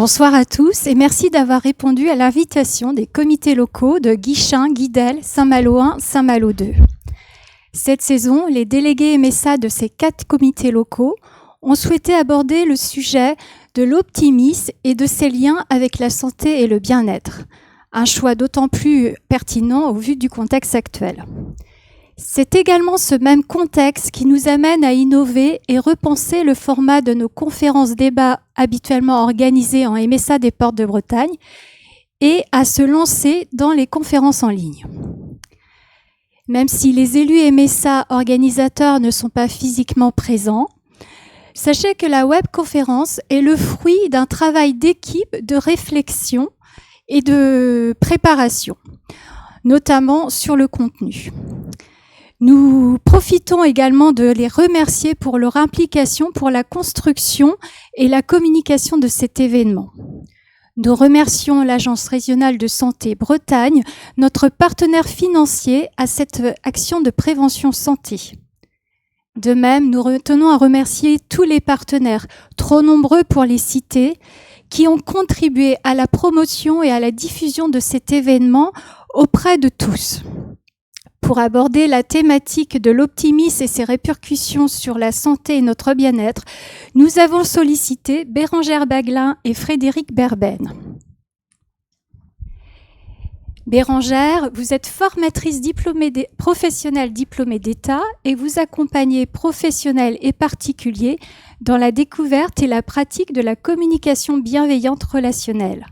Bonsoir à tous et merci d'avoir répondu à l'invitation des comités locaux de Guichen, Guidel, Saint-Malo 1, Saint-Malo 2. Cette saison, les délégués MSA de ces 4 comités locaux ont souhaité aborder le sujet de l'optimisme et de ses liens avec la santé et le bien-être. Un choix d'autant plus pertinent au vu du contexte actuel. C'est également ce même contexte qui nous amène à innover et repenser le format de nos conférences débats habituellement organisées en MSA des Portes de Bretagne et à se lancer dans les conférences en ligne. Même si les élus MSA organisateurs ne sont pas physiquement présents, sachez que la webconférence est le fruit d'un travail d'équipe, de réflexion et de préparation, notamment sur le contenu. Nous profitons également de les remercier pour leur implication pour la construction et la communication de cet événement. Nous remercions l'Agence régionale de santé Bretagne, notre partenaire financier à cette action de prévention santé. De même, nous tenons à remercier tous les partenaires, trop nombreux pour les citer, qui ont contribué à la promotion et à la diffusion de cet événement auprès de tous. Pour aborder la thématique de l'optimisme et ses répercussions sur la santé et notre bien-être, nous avons sollicité Bérangère Baglin et Frédéric Berben. Bérangère, vous êtes formatrice professionnelle diplômée d'État et vous accompagnez professionnels et particuliers dans la découverte et la pratique de la communication bienveillante relationnelle.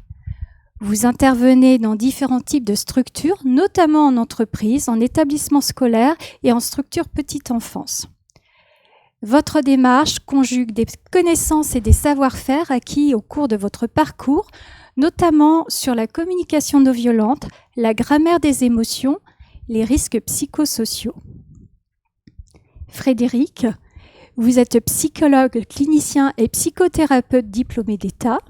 Vous intervenez dans différents types de structures, notamment en entreprise, en établissement scolaire et en structure petite enfance. Votre démarche conjugue des connaissances et des savoir-faire acquis au cours de votre parcours, notamment sur la communication non violente, la grammaire des émotions, les risques psychosociaux. Frédéric, vous êtes psychologue, clinicien et psychothérapeute diplômé d'État.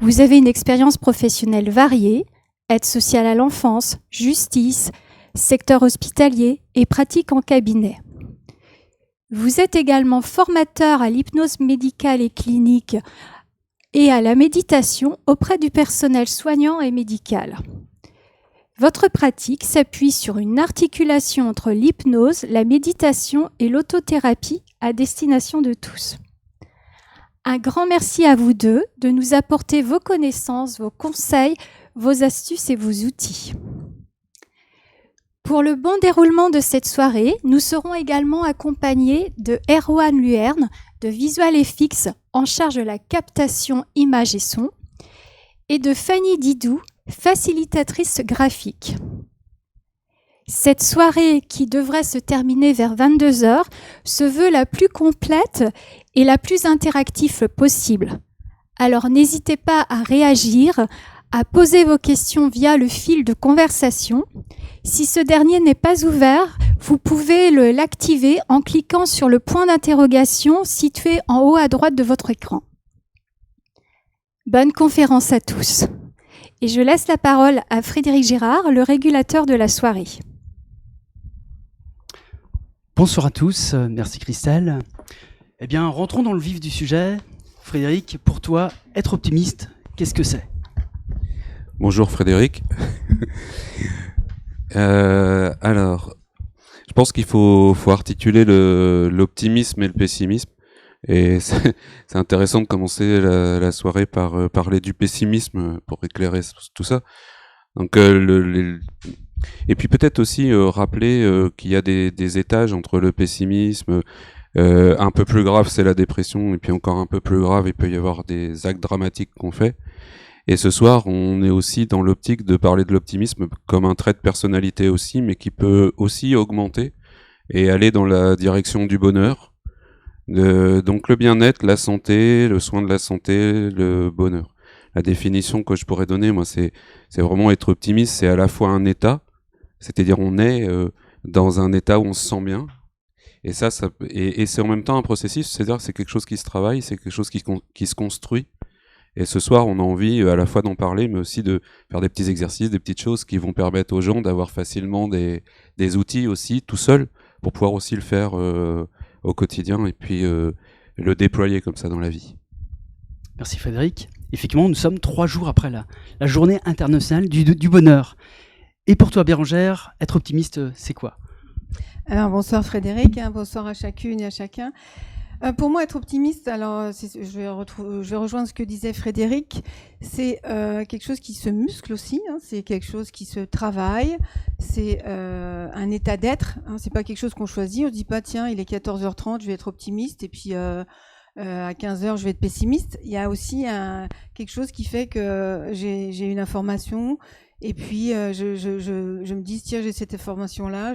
Vous avez une expérience professionnelle variée, aide sociale à l'enfance, justice, secteur hospitalier et pratique en cabinet. Vous êtes également formateur à l'hypnose médicale et clinique et à la méditation auprès du personnel soignant et médical. Votre pratique s'appuie sur une articulation entre l'hypnose, la méditation et l'autothérapie à destination de tous. Un grand merci à vous deux de nous apporter vos connaissances, vos conseils, vos astuces et vos outils. Pour le bon déroulement de cette soirée, nous serons également accompagnés de Erwan Luerne de Visual-FX en charge de la captation images et son et de Fanny Didou, facilitatrice graphique. Cette soirée, qui devrait se terminer vers 22h, se veut la plus complète et la plus interactive possible. Alors n'hésitez pas à réagir, à poser vos questions via le fil de conversation. Si ce dernier n'est pas ouvert, vous pouvez l'activer en cliquant sur le point d'interrogation situé en haut à droite de votre écran. Bonne conférence à tous. Et je laisse la parole à Frédéric Girard, le régulateur de la soirée. Bonsoir à tous, merci Christelle. Eh bien, rentrons dans le vif du sujet. Frédéric, pour toi, être optimiste, qu'est-ce que c'est ? Bonjour Frédéric. Alors, je pense qu'il faut articuler l'optimisme et le pessimisme. Et c'est intéressant de commencer la soirée par parler du pessimisme pour éclairer tout ça. Donc, et puis peut-être aussi rappeler qu'il y a des étages entre le pessimisme. Un peu plus grave, c'est la dépression, et puis encore un peu plus grave, il peut y avoir des actes dramatiques qu'on fait. Et ce soir, on est aussi dans l'optique de parler de l'optimisme comme un trait de personnalité aussi, mais qui peut aussi augmenter et aller dans la direction du bonheur. Donc le bien-être, la santé, le soin de la santé, le bonheur. La définition que je pourrais donner, moi, c'est vraiment être optimiste, c'est à la fois un état, c'est-à-dire on est dans un état où on se sent bien, et c'est en même temps un processus, c'est-à-dire que c'est quelque chose qui se travaille, c'est quelque chose qui se construit. Et ce soir, on a envie à la fois d'en parler, mais aussi de faire des petits exercices, des petites choses qui vont permettre aux gens d'avoir facilement des outils aussi, tout seul, pour pouvoir aussi le faire au quotidien et puis le déployer comme ça dans la vie. Merci Frédéric. Effectivement, nous sommes 3 jours après la journée internationale du bonheur. Et pour toi, Bérangère, être optimiste, c'est quoi ? Alors, bonsoir Frédéric, bonsoir à chacune et à chacun. Pour moi, être optimiste, alors je vais rejoindre ce que disait Frédéric, c'est quelque chose qui se muscle aussi, c'est quelque chose qui se travaille, c'est un état d'être, c'est pas quelque chose qu'on choisit, on se dit pas tiens, il est 14h30, je vais être optimiste et puis à 15h je vais être pessimiste. Il y a aussi quelque chose qui fait que j'ai une information et puis je me dis tiens, j'ai cette information-là,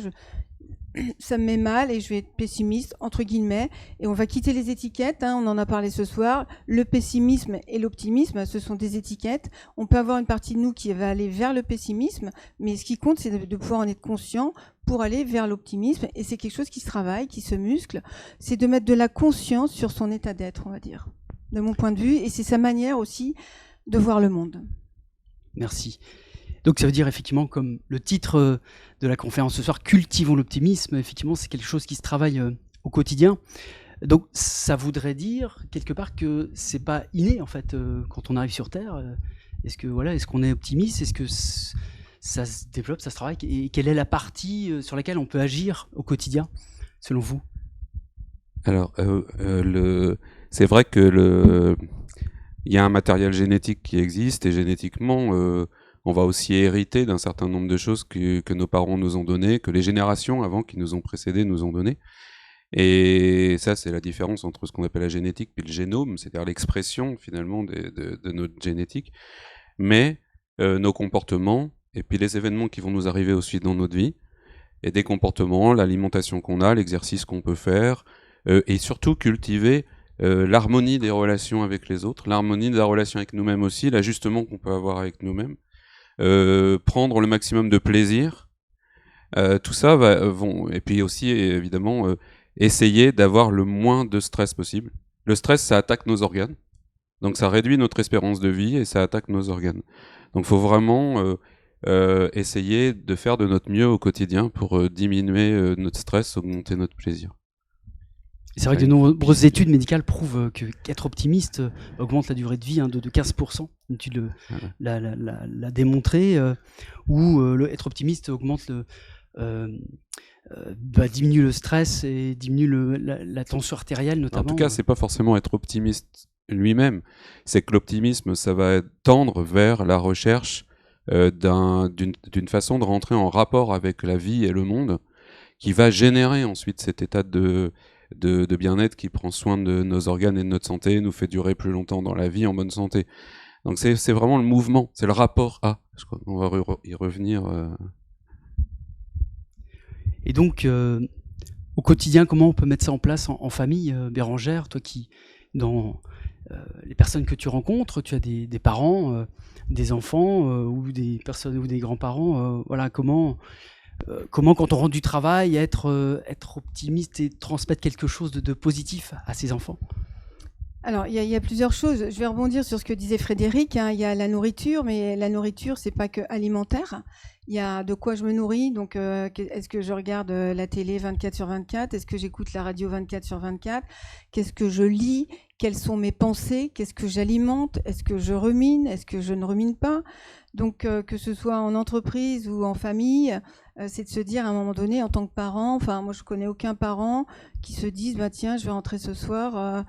ça me met mal et je vais être pessimiste, entre guillemets, et on va quitter les étiquettes, on en a parlé ce soir, le pessimisme et l'optimisme, ce sont des étiquettes, on peut avoir une partie de nous qui va aller vers le pessimisme, mais ce qui compte, c'est de pouvoir en être conscient pour aller vers l'optimisme, et c'est quelque chose qui se travaille, qui se muscle, c'est de mettre de la conscience sur son état d'être, on va dire, de mon point de vue, et c'est sa manière aussi de voir le monde. Merci. Donc ça veut dire effectivement, comme le titre de la conférence ce soir, cultivons l'optimisme, effectivement c'est quelque chose qui se travaille au quotidien. Donc ça voudrait dire quelque part que c'est pas inné en fait quand on arrive sur Terre. Est-ce qu'on est optimiste ? Est-ce que ça se développe, ça se travaille ? Et quelle est la partie sur laquelle on peut agir au quotidien, selon vous ? Alors c'est vrai que il y a un matériel génétique qui existe et génétiquement on va aussi hériter d'un certain nombre de choses que nos parents nous ont données, que les générations avant qui nous ont précédés nous ont données. Et ça, c'est la différence entre ce qu'on appelle la génétique puis le génome, c'est-à-dire l'expression finalement de notre génétique. Mais nos comportements et puis les événements qui vont nous arriver aussi dans notre vie, et des comportements, l'alimentation qu'on a, l'exercice qu'on peut faire, et surtout cultiver l'harmonie des relations avec les autres, l'harmonie de la relation avec nous-mêmes aussi, l'ajustement qu'on peut avoir avec nous-mêmes. Prendre le maximum de plaisir, tout ça et puis aussi évidemment essayer d'avoir le moins de stress possible. Le stress, ça attaque nos organes, donc ça réduit notre espérance de vie et ça attaque nos organes. Donc il faut vraiment essayer de faire de notre mieux au quotidien pour diminuer notre stress, augmenter notre plaisir. C'est vrai que de nombreuses études médicales prouvent qu'être optimiste augmente la durée de vie de 15%. Une étude l'a démontré, où être optimiste augmente diminue le stress et diminue la tension artérielle notamment. En tout cas, c'est pas forcément être optimiste lui-même. C'est que l'optimisme, ça va tendre vers la recherche d'une façon de rentrer en rapport avec la vie et le monde, qui va générer ensuite cet état de bien-être qui prend soin de nos organes et de notre santé, nous fait durer plus longtemps dans la vie en bonne santé. Donc c'est vraiment le mouvement, c'est le rapport à. On va y revenir. Et donc, au quotidien, comment on peut mettre ça en place en famille, Bérangère, toi qui, dans les personnes que tu rencontres, tu as des parents, des enfants ou des personnes ou des grands-parents, voilà, comment quand on rentre du travail, être optimiste et transmettre quelque chose de positif à ses enfants? Alors, il y a plusieurs choses. Je vais rebondir sur ce que disait Frédéric. Il y a la nourriture, mais la nourriture, c'est pas que alimentaire. Il y a de quoi je me nourris. Donc, est-ce que je regarde la télé 24/24? Est-ce que j'écoute la radio 24/24? Qu'est-ce que je lis? Quelles sont mes pensées? Qu'est-ce que j'alimente? Est-ce que je rumine? Est-ce que je ne rumine pas? Donc, que ce soit en entreprise ou en famille, c'est de se dire à un moment donné, en tant que parent, enfin, moi, je connais aucun parent qui se dise, bah tiens, je vais rentrer ce soir.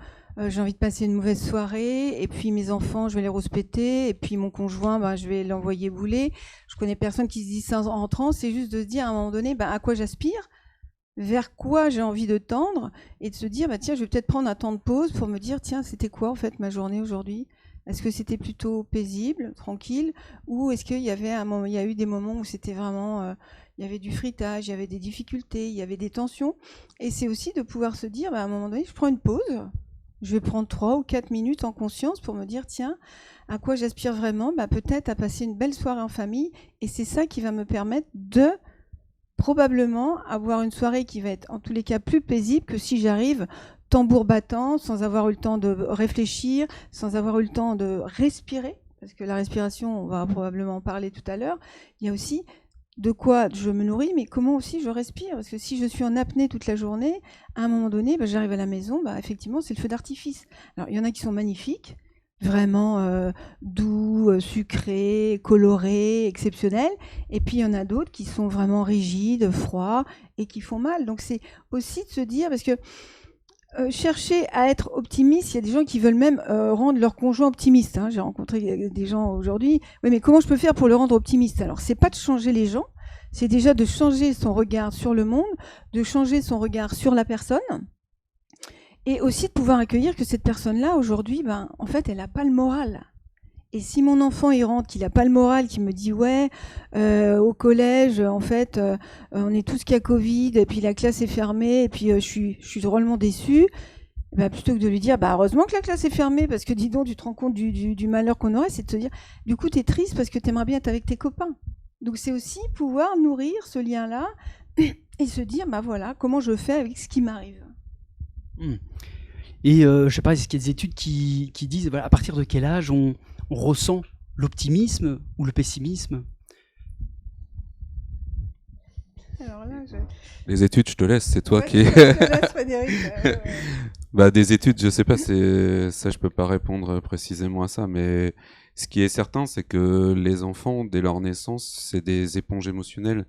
J'ai envie de passer une mauvaise soirée, et puis mes enfants, je vais les rouspéter, et puis mon conjoint, je vais l'envoyer bouler. Je connais personne qui se dit ça en rentrant, c'est juste de se dire à un moment donné, à quoi j'aspire, vers quoi j'ai envie de tendre, et de se dire, tiens, je vais peut-être prendre un temps de pause pour me dire, tiens, c'était quoi en fait ma journée aujourd'hui? Est-ce que c'était plutôt paisible, tranquille, ou est-ce qu'il y avait il y a eu des moments où c'était vraiment, il y avait du fritage, il y avait des difficultés, il y avait des tensions, et c'est aussi de pouvoir se dire, à un moment donné, je prends une pause. Je vais prendre 3 ou 4 minutes en conscience pour me dire, tiens, à quoi j'aspire vraiment? Peut-être à passer une belle soirée en famille. Et c'est ça qui va me permettre de probablement avoir une soirée qui va être en tous les cas plus paisible que si j'arrive tambour battant, sans avoir eu le temps de réfléchir, sans avoir eu le temps de respirer. Parce que la respiration, on va probablement en parler tout à l'heure. Il y a aussi de quoi je me nourris, mais comment aussi je respire. Parce que si je suis en apnée toute la journée, à un moment donné, j'arrive à la maison, effectivement, c'est le feu d'artifice. Alors, il y en a qui sont magnifiques, vraiment doux, sucrés, colorés, exceptionnels. Et puis, il y en a d'autres qui sont vraiment rigides, froids, et qui font mal. Donc, c'est aussi de se dire, parce que chercher à être optimiste, il y a des gens qui veulent même rendre leur conjoint optimiste. J'ai rencontré des gens aujourd'hui. Oui, mais comment je peux faire pour le rendre optimiste? Alors, c'est pas de changer les gens, c'est déjà de changer son regard sur le monde, de changer son regard sur la personne, et aussi de pouvoir accueillir que cette personne-là, aujourd'hui, en fait, elle n'a pas le moral. Et si mon enfant il rentre, qu'il n'a pas le moral, qu'il me dit au collège, en fait, on est tous qu'à Covid, et puis la classe est fermée, et puis je suis drôlement déçue, plutôt que de lui dire heureusement que la classe est fermée, parce que dis donc, tu te rends compte du malheur qu'on aurait, c'est de te dire du coup t'es triste parce que t'aimerais bien être avec tes copains. Donc c'est aussi pouvoir nourrir ce lien-là et se dire voilà, comment je fais avec ce qui m'arrive. Et je sais pas, est-ce qu'il y a des études qui disent à partir de quel âge on ressent l'optimisme ou le pessimisme? Alors là, Les études, je te laisse, c'est toi qui... Je te laisse, Frédéric. Des études, je sais pas, ça je peux pas répondre précisément à ça, mais ce qui est certain, c'est que les enfants, dès leur naissance, c'est des éponges émotionnelles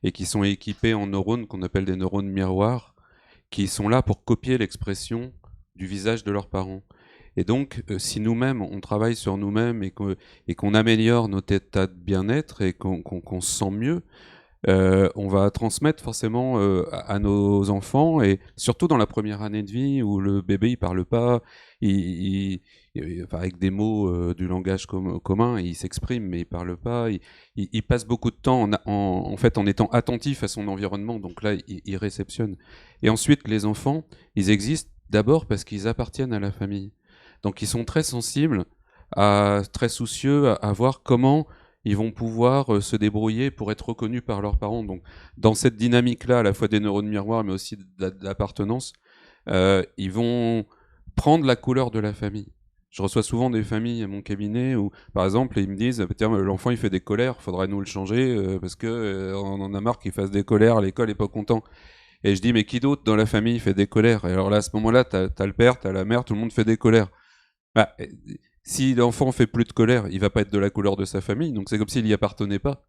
et qui sont équipés en neurones qu'on appelle des neurones miroirs, qui sont là pour copier l'expression du visage de leurs parents. Et donc, si nous-mêmes, on travaille sur nous-mêmes et qu'on améliore notre état de bien-être et qu'on se sent mieux, on va transmettre forcément à nos enfants, et surtout dans la première année de vie où le bébé il parle pas, avec des mots du langage commun, il s'exprime mais il parle pas, il passe beaucoup de temps en fait en étant attentif à son environnement, donc là il réceptionne. Et ensuite les enfants, ils existent d'abord parce qu'ils appartiennent à la famille. Donc ils sont très sensibles, très soucieux à voir comment ils vont pouvoir se débrouiller pour être reconnus par leurs parents. Donc dans cette dynamique-là, à la fois des neurones miroirs, mais aussi de l'appartenance, ils vont prendre la couleur de la famille. Je reçois souvent des familles à mon cabinet où, par exemple, ils me disent « Tiens, l'enfant il fait des colères, il faudrait nous le changer parce que on en a marre qu'il fasse des colères, l'école n'est pas content. » Et je dis « Mais qui d'autre dans la famille fait des colères ?» Et alors là, à ce moment-là, t'as le père, t'as la mère, tout le monde fait des colères. Si l'enfant fait plus de colère, il va pas être de la couleur de sa famille, donc c'est comme s'il y appartenait pas.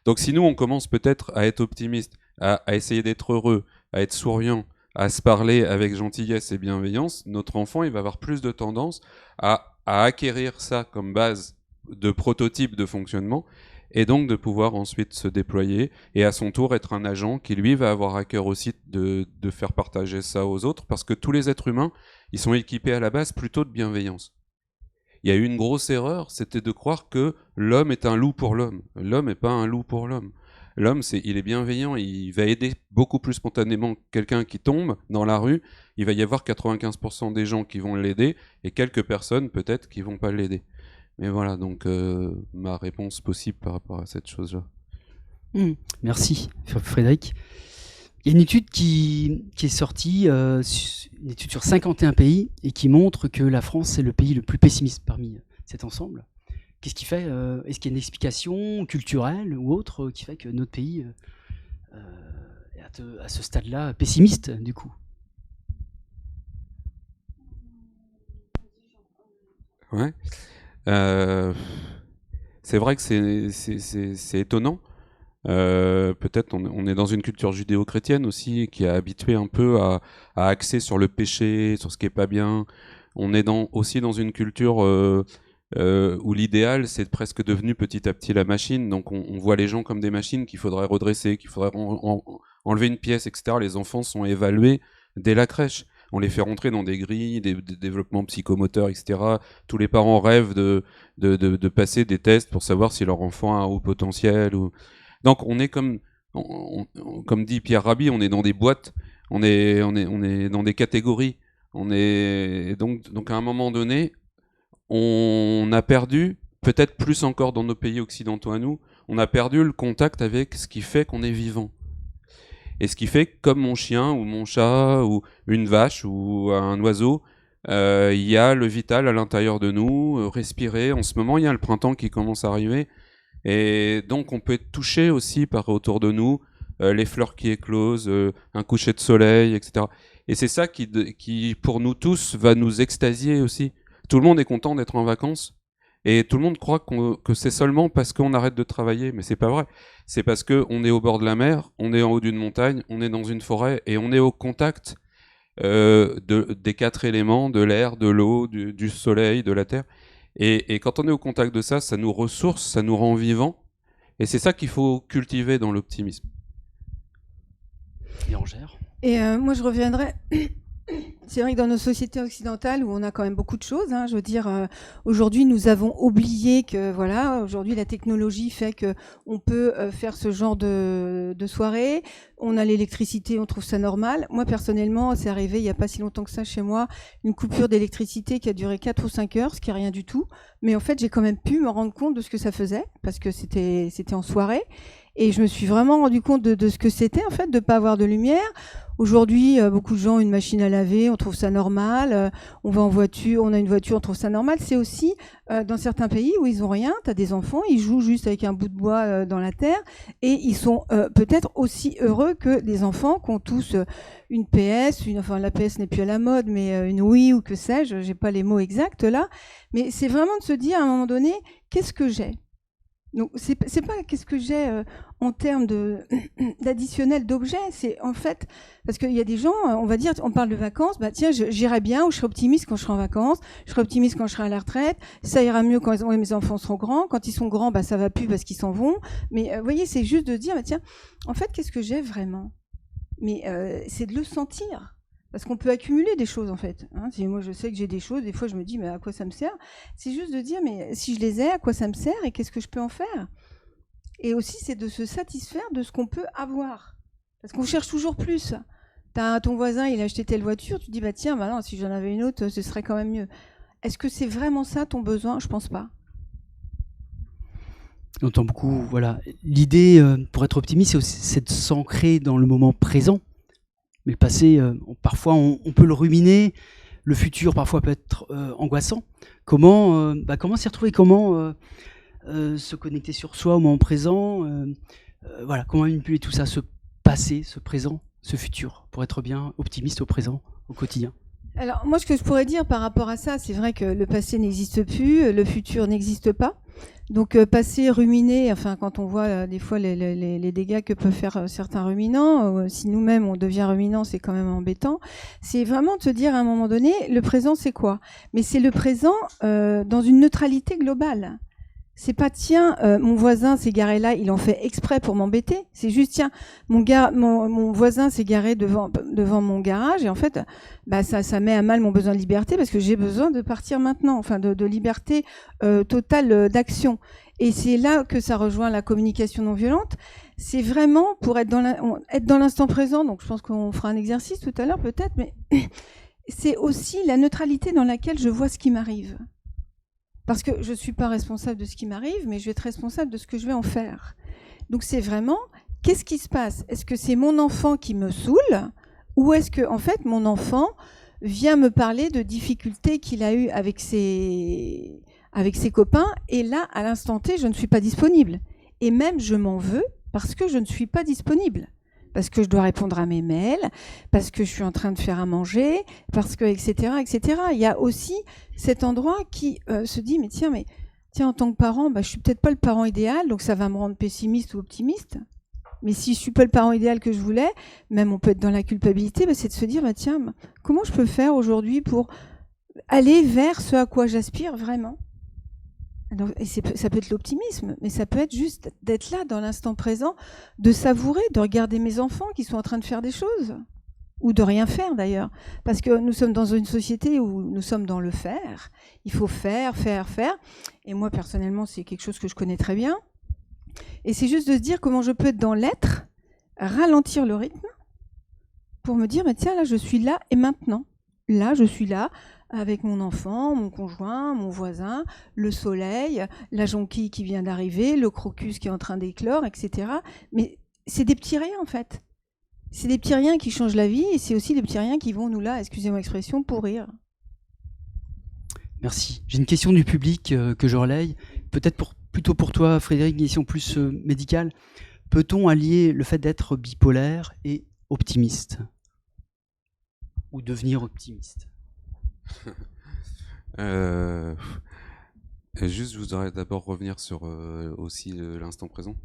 Donc si nous on commence peut-être à être optimiste, à essayer d'être heureux, à être souriant, à se parler avec gentillesse et bienveillance, notre enfant il va avoir plus de tendance à acquérir ça comme base de prototype de fonctionnement, et donc de pouvoir ensuite se déployer et à son tour être un agent qui lui va avoir à cœur aussi de faire partager ça aux autres, parce que tous les êtres humains, ils sont équipés à la base plutôt de bienveillance. Il y a eu une grosse erreur, c'était de croire que l'homme est un loup pour l'homme. L'homme n'est pas un loup pour l'homme. L'homme, il est bienveillant, il va aider beaucoup plus spontanément quelqu'un qui tombe dans la rue. Il va y avoir 95% des gens qui vont l'aider et quelques personnes peut-être qui vont pas l'aider. Mais voilà, donc ma réponse possible par rapport à cette chose-là. Merci Frédéric. Il y a une étude qui est sortie, une étude sur 51 pays, et qui montre que la France est le pays le plus pessimiste parmi cet ensemble. Qu'est-ce qui fait est-ce qu'il y a une explication culturelle ou autre qui fait que notre pays est à ce stade-là pessimiste du coup? Ouais. C'est vrai que c'est étonnant. Peut-être on est dans une culture judéo-chrétienne aussi qui a habitué un peu à axer sur le péché, sur ce qui est pas bien. On est aussi dans une culture où l'idéal c'est presque devenu petit à petit la machine. Donc on voit les gens comme des machines qu'il faudrait redresser, qu'il faudrait enlever une pièce, etc. Les enfants sont évalués dès la crèche. On les fait rentrer dans des grilles, des développements psychomoteurs, etc. Tous les parents rêvent de passer des tests pour savoir si leur enfant a un haut potentiel. Donc on est comme dit Pierre Rabhi, on est dans des boîtes, on est dans des catégories. Donc à un moment donné, on a perdu, peut-être plus encore dans nos pays occidentaux à nous, on a perdu le contact avec ce qui fait qu'on est vivant. Et ce qui fait que, comme mon chien ou mon chat ou une vache ou un oiseau, il y a le vital à l'intérieur de nous, respirer. En ce moment, il y a le printemps qui commence à arriver. Et donc, on peut être touché aussi par autour de nous, les fleurs qui éclosent, un coucher de soleil, etc. Et c'est ça qui, pour nous tous, va nous extasier aussi. Tout le monde est content d'être en vacances. Et tout le monde croit que c'est seulement parce qu'on arrête de travailler, mais c'est pas vrai. C'est parce qu'on est au bord de la mer, on est en haut d'une montagne, on est dans une forêt et on est au contact des 4 éléments, de l'air, de l'eau, du soleil, de la terre. Et quand on est au contact de ça, ça nous ressource, ça nous rend vivants. Et c'est ça qu'il faut cultiver dans l'optimisme. Et Angère ? Et moi, je reviendrai... C'est vrai que dans nos sociétés occidentales où on a quand même beaucoup de choses, je veux dire, aujourd'hui nous avons oublié que voilà, aujourd'hui la technologie fait que on peut faire ce genre de soirée. On a l'électricité, on trouve ça normal. Moi personnellement, c'est arrivé il y a pas si longtemps que ça chez moi, une coupure d'électricité qui a duré 4 ou 5 heures, ce qui est rien du tout. Mais en fait, j'ai quand même pu me rendre compte de ce que ça faisait parce que c'était en soirée. Et je me suis vraiment rendu compte de ce que c'était, en fait, de pas avoir de lumière. Aujourd'hui, beaucoup de gens ont une machine à laver, on trouve ça normal. On va en voiture, on a une voiture, on trouve ça normal. C'est aussi dans certains pays où ils ont rien, t'as des enfants, ils jouent juste avec un bout de bois dans la terre, et ils sont peut-être aussi heureux que les enfants qui ont tous une PS, enfin la PS n'est plus à la mode, mais une Wii ou que sais-je, j'ai pas les mots exacts là. Mais c'est vraiment de se dire à un moment donné, qu'est-ce que j'ai ? Donc c'est pas qu'est-ce que j'ai en termes d'additionnel d'objets, c'est en fait parce qu'il y a des gens, on va dire, on parle de vacances, bah tiens, j'irai bien ou je serai optimiste quand je serai en vacances, je serai optimiste quand je serai à la retraite, ça ira mieux quand mes enfants seront grands, quand ils sont grands, bah ça va plus parce qu'ils s'en vont. Mais vous voyez, c'est juste de dire, bah tiens, en fait, qu'est-ce que j'ai vraiment ? Mais c'est de le sentir. Parce qu'on peut accumuler des choses en fait. Si moi je sais que j'ai des choses, des fois je me dis mais à quoi ça me sert ? C'est juste de dire mais si je les ai, à quoi ça me sert et qu'est-ce que je peux en faire ? Et aussi c'est de se satisfaire de ce qu'on peut avoir. Parce qu'on cherche toujours plus. T'as ton voisin, il a acheté telle voiture, tu te dis bah tiens, bah non, si j'en avais une autre, ce serait quand même mieux. Est-ce que c'est vraiment ça ton besoin ? Je pense pas. On entend beaucoup, voilà. L'idée pour être optimiste, c'est de s'ancrer dans le moment présent. Mais le passé, parfois, on peut le ruminer. Le futur, parfois, peut être angoissant. Comment s'y retrouver ? Comment se connecter sur soi au moment présent ? Voilà, comment manipuler tout ça, ce passé, ce présent, ce futur, pour être bien optimiste au présent, au quotidien ? Alors, moi, ce que je pourrais dire par rapport à ça, c'est vrai que le passé n'existe plus, le futur n'existe pas. Donc passer, ruminer, enfin quand on voit des fois les dégâts que peuvent faire certains ruminants, si nous-mêmes on devient ruminant, c'est quand même embêtant. C'est vraiment de se dire à un moment donné, le présent c'est quoi? Mais c'est le présent dans une neutralité globale. C'est pas tiens, mon voisin s'est garé là, il en fait exprès pour m'embêter. C'est juste tiens, mon voisin s'est garé devant mon garage et en fait, bah ça met à mal mon besoin de liberté parce que j'ai besoin de partir maintenant, enfin de liberté totale d'action. Et c'est là que ça rejoint la communication non violente. C'est vraiment pour être dans l'instant présent. Donc je pense qu'on fera un exercice tout à l'heure peut-être, mais c'est aussi la neutralité dans laquelle je vois ce qui m'arrive. Parce que je ne suis pas responsable de ce qui m'arrive, mais je vais être responsable de ce que je vais en faire. Donc c'est vraiment, qu'est-ce qui se passe? Est-ce que c'est mon enfant qui me saoule? Ou est-ce que, en fait, mon enfant vient me parler de difficultés qu'il a eues avec ses copains, et là, à l'instant T, je ne suis pas disponible. Et même, je m'en veux parce que je ne suis pas disponible. Parce que je dois répondre à mes mails, parce que je suis en train de faire à manger, parce que, etc., etc. Il y a aussi cet endroit qui se dit, mais tiens, en tant que parent, bah, je suis peut-être pas le parent idéal, donc ça va me rendre pessimiste ou optimiste. Mais si je suis pas le parent idéal que je voulais, même on peut être dans la culpabilité, bah, c'est de se dire, bah, tiens, comment je peux faire aujourd'hui pour aller vers ce à quoi j'aspire vraiment? Alors, et ça peut être l'optimisme, mais ça peut être juste d'être là dans l'instant présent, de savourer, de regarder mes enfants qui sont en train de faire des choses, ou de rien faire d'ailleurs, parce que nous sommes dans une société où nous sommes dans le faire, il faut faire, et moi personnellement c'est quelque chose que je connais très bien, et c'est juste de se dire comment je peux être dans l'être, ralentir le rythme, pour me dire, mais tiens là je suis là et maintenant, là je suis là, avec mon enfant, mon conjoint, mon voisin, le soleil, la jonquille qui vient d'arriver, le crocus qui est en train d'éclore, etc. Mais c'est des petits riens en fait. C'est des petits riens qui changent la vie et c'est aussi des petits riens qui vont nous là, excusez-moi l'expression, pourrir. Merci. J'ai une question du public que je relaye. Peut-être plutôt pour toi, Frédéric, une question plus médicale. Peut-on allier le fait d'être bipolaire et optimiste? Ou devenir optimiste? Juste, je voudrais d'abord revenir sur aussi l'instant présent.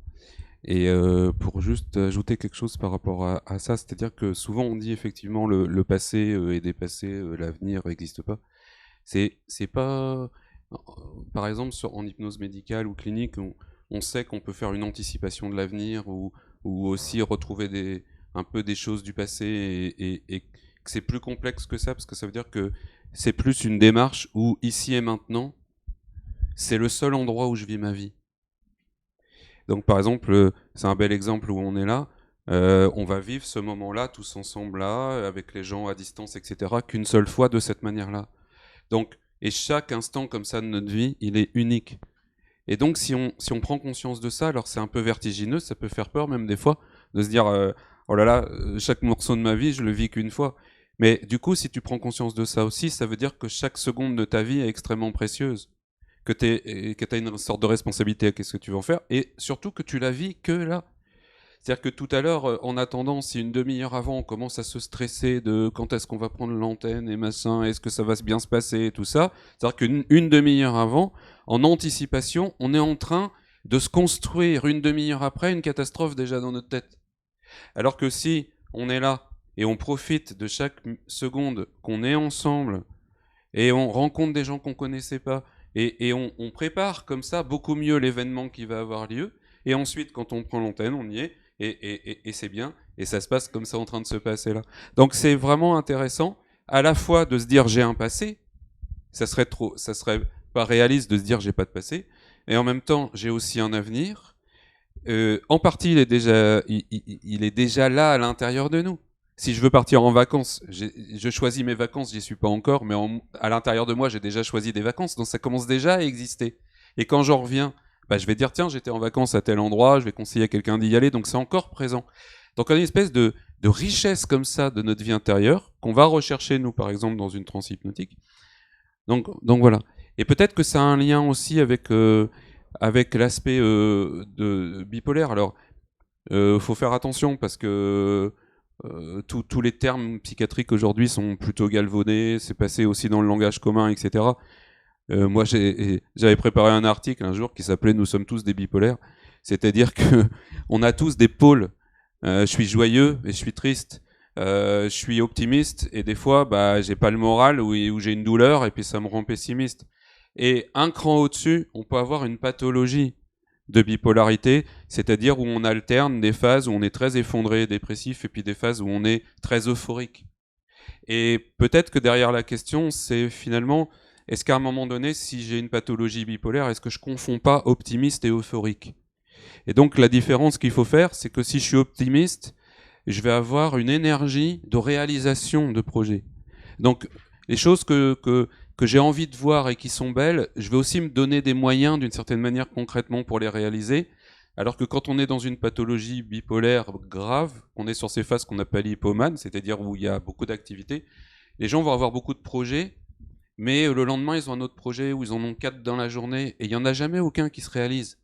Et pour juste ajouter quelque chose par rapport à ça, c'est-à-dire que souvent on dit effectivement le passé est dépassé, l'avenir n'existe pas. C'est pas... Par exemple, en hypnose médicale ou clinique, on sait qu'on peut faire une anticipation de l'avenir ou aussi retrouver un peu des choses du passé et que c'est plus complexe que ça, parce que ça veut dire que c'est plus une démarche où, ici et maintenant, c'est le seul endroit où je vis ma vie. Donc par exemple, c'est un bel exemple où on est là, on va vivre ce moment-là, tous ensemble là, avec les gens à distance, etc., qu'une seule fois de cette manière-là. Donc, et chaque instant comme ça de notre vie, il est unique. Et donc si on prend conscience de ça, alors c'est un peu vertigineux, ça peut faire peur même des fois, de se dire oh là là, chaque morceau de ma vie, je le vis qu'une fois. Mais du coup, si tu prends conscience de ça aussi, ça veut dire que chaque seconde de ta vie est extrêmement précieuse, que tu as une sorte de responsabilité à qu'est-ce que tu vas en faire, et surtout que tu la vis que là. C'est-à-dire que tout à l'heure, en attendant, si une demi-heure avant, on commence à se stresser de quand est-ce qu'on va prendre l'antenne et machin, est-ce que ça va bien se passer et tout ça, c'est-à-dire qu'une demi-heure avant, en anticipation, on est en train de se construire une demi-heure après une catastrophe déjà dans notre tête. Alors que si on est là et on profite de chaque seconde qu'on est ensemble et on rencontre des gens qu'on connaissait pas et on prépare comme ça beaucoup mieux l'événement qui va avoir lieu, et ensuite quand on prend l'antenne, on y est et c'est bien, et ça se passe comme ça en train de se passer là. Donc c'est vraiment intéressant à la fois de se dire j'ai un passé, ça serait pas réaliste de se dire j'ai pas de passé, et en même temps j'ai aussi un avenir. En partie il est déjà là à l'intérieur de nous. Si je veux partir en vacances, je choisis mes vacances, j'y suis pas encore, mais à l'intérieur de moi j'ai déjà choisi des vacances, donc ça commence déjà à exister. Et quand j'en reviens, bah, je vais dire tiens, j'étais en vacances à tel endroit, je vais conseiller à quelqu'un d'y aller, donc c'est encore présent. Donc on a une espèce de richesse comme ça de notre vie intérieure qu'on va rechercher nous par exemple dans une transe hypnotique. Donc voilà. Et peut-être que ça a un lien aussi avec l'aspect de bipolaire. Alors faut faire attention parce que tous les termes psychiatriques aujourd'hui sont plutôt galvaudés, c'est passé aussi dans le langage commun, etc. Moi, j'avais préparé un article un jour qui s'appelait « Nous sommes tous des bipolaires ». C'est-à-dire que on a tous des pôles. Je suis joyeux et je suis triste. Je suis optimiste et des fois, j'ai pas le moral ou j'ai une douleur et puis ça me rend pessimiste. Et un cran au-dessus, on peut avoir une pathologie de bipolarité, c'est-à-dire où on alterne des phases où on est très effondré, dépressif, et puis des phases où on est très euphorique. Et peut-être que derrière la question, c'est finalement, est-ce qu'à un moment donné, si j'ai une pathologie bipolaire, est-ce que je confonds pas optimiste et euphorique ? Et donc la différence qu'il faut faire, c'est que si je suis optimiste, je vais avoir une énergie de réalisation de projet. Donc les choses que j'ai envie de voir et qui sont belles, je vais aussi me donner des moyens d'une certaine manière concrètement pour les réaliser. Alors que quand on est dans une pathologie bipolaire grave, on est sur ces phases qu'on appelle hypomane, c'est-à-dire où il y a beaucoup d'activités, les gens vont avoir beaucoup de projets, mais le lendemain ils ont un autre projet où ils en ont 4 dans la journée et il n'y en a jamais aucun qui se réalise.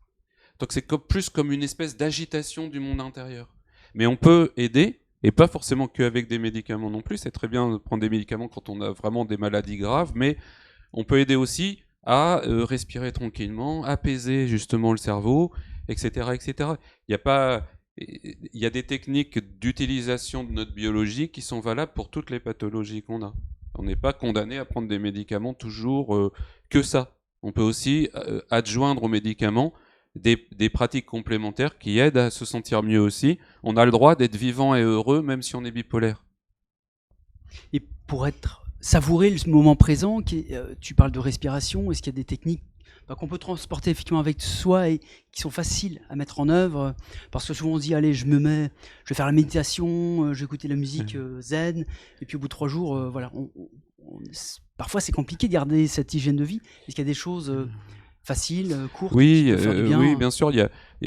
Donc c'est plus comme une espèce d'agitation du monde intérieur. Mais on peut aider, et pas forcément qu'avec des médicaments non plus, c'est très bien de prendre des médicaments quand on a vraiment des maladies graves, mais on peut aider aussi à respirer tranquillement, apaiser justement le cerveau, etc. etc. Il y a des techniques d'utilisation de notre biologie qui sont valables pour toutes les pathologies qu'on a. On n'est pas condamné à prendre des médicaments toujours que ça. On peut aussi adjoindre aux médicaments des pratiques complémentaires qui aident à se sentir mieux aussi. On a le droit d'être vivant et heureux même si on est bipolaire. Et pour savourer le moment présent, tu parles de respiration, est-ce qu'il y a des techniques qu'on peut transporter effectivement avec soi et qui sont faciles à mettre en œuvre? Parce que souvent on se dit, allez, je vais faire la méditation, je vais écouter la musique zen, et puis au bout de 3 jours, voilà. Parfois c'est compliqué de garder cette hygiène de vie. Est-ce qu'il y a des choses faciles, courtes, qui peuvent faire du bien? Oui, bien sûr.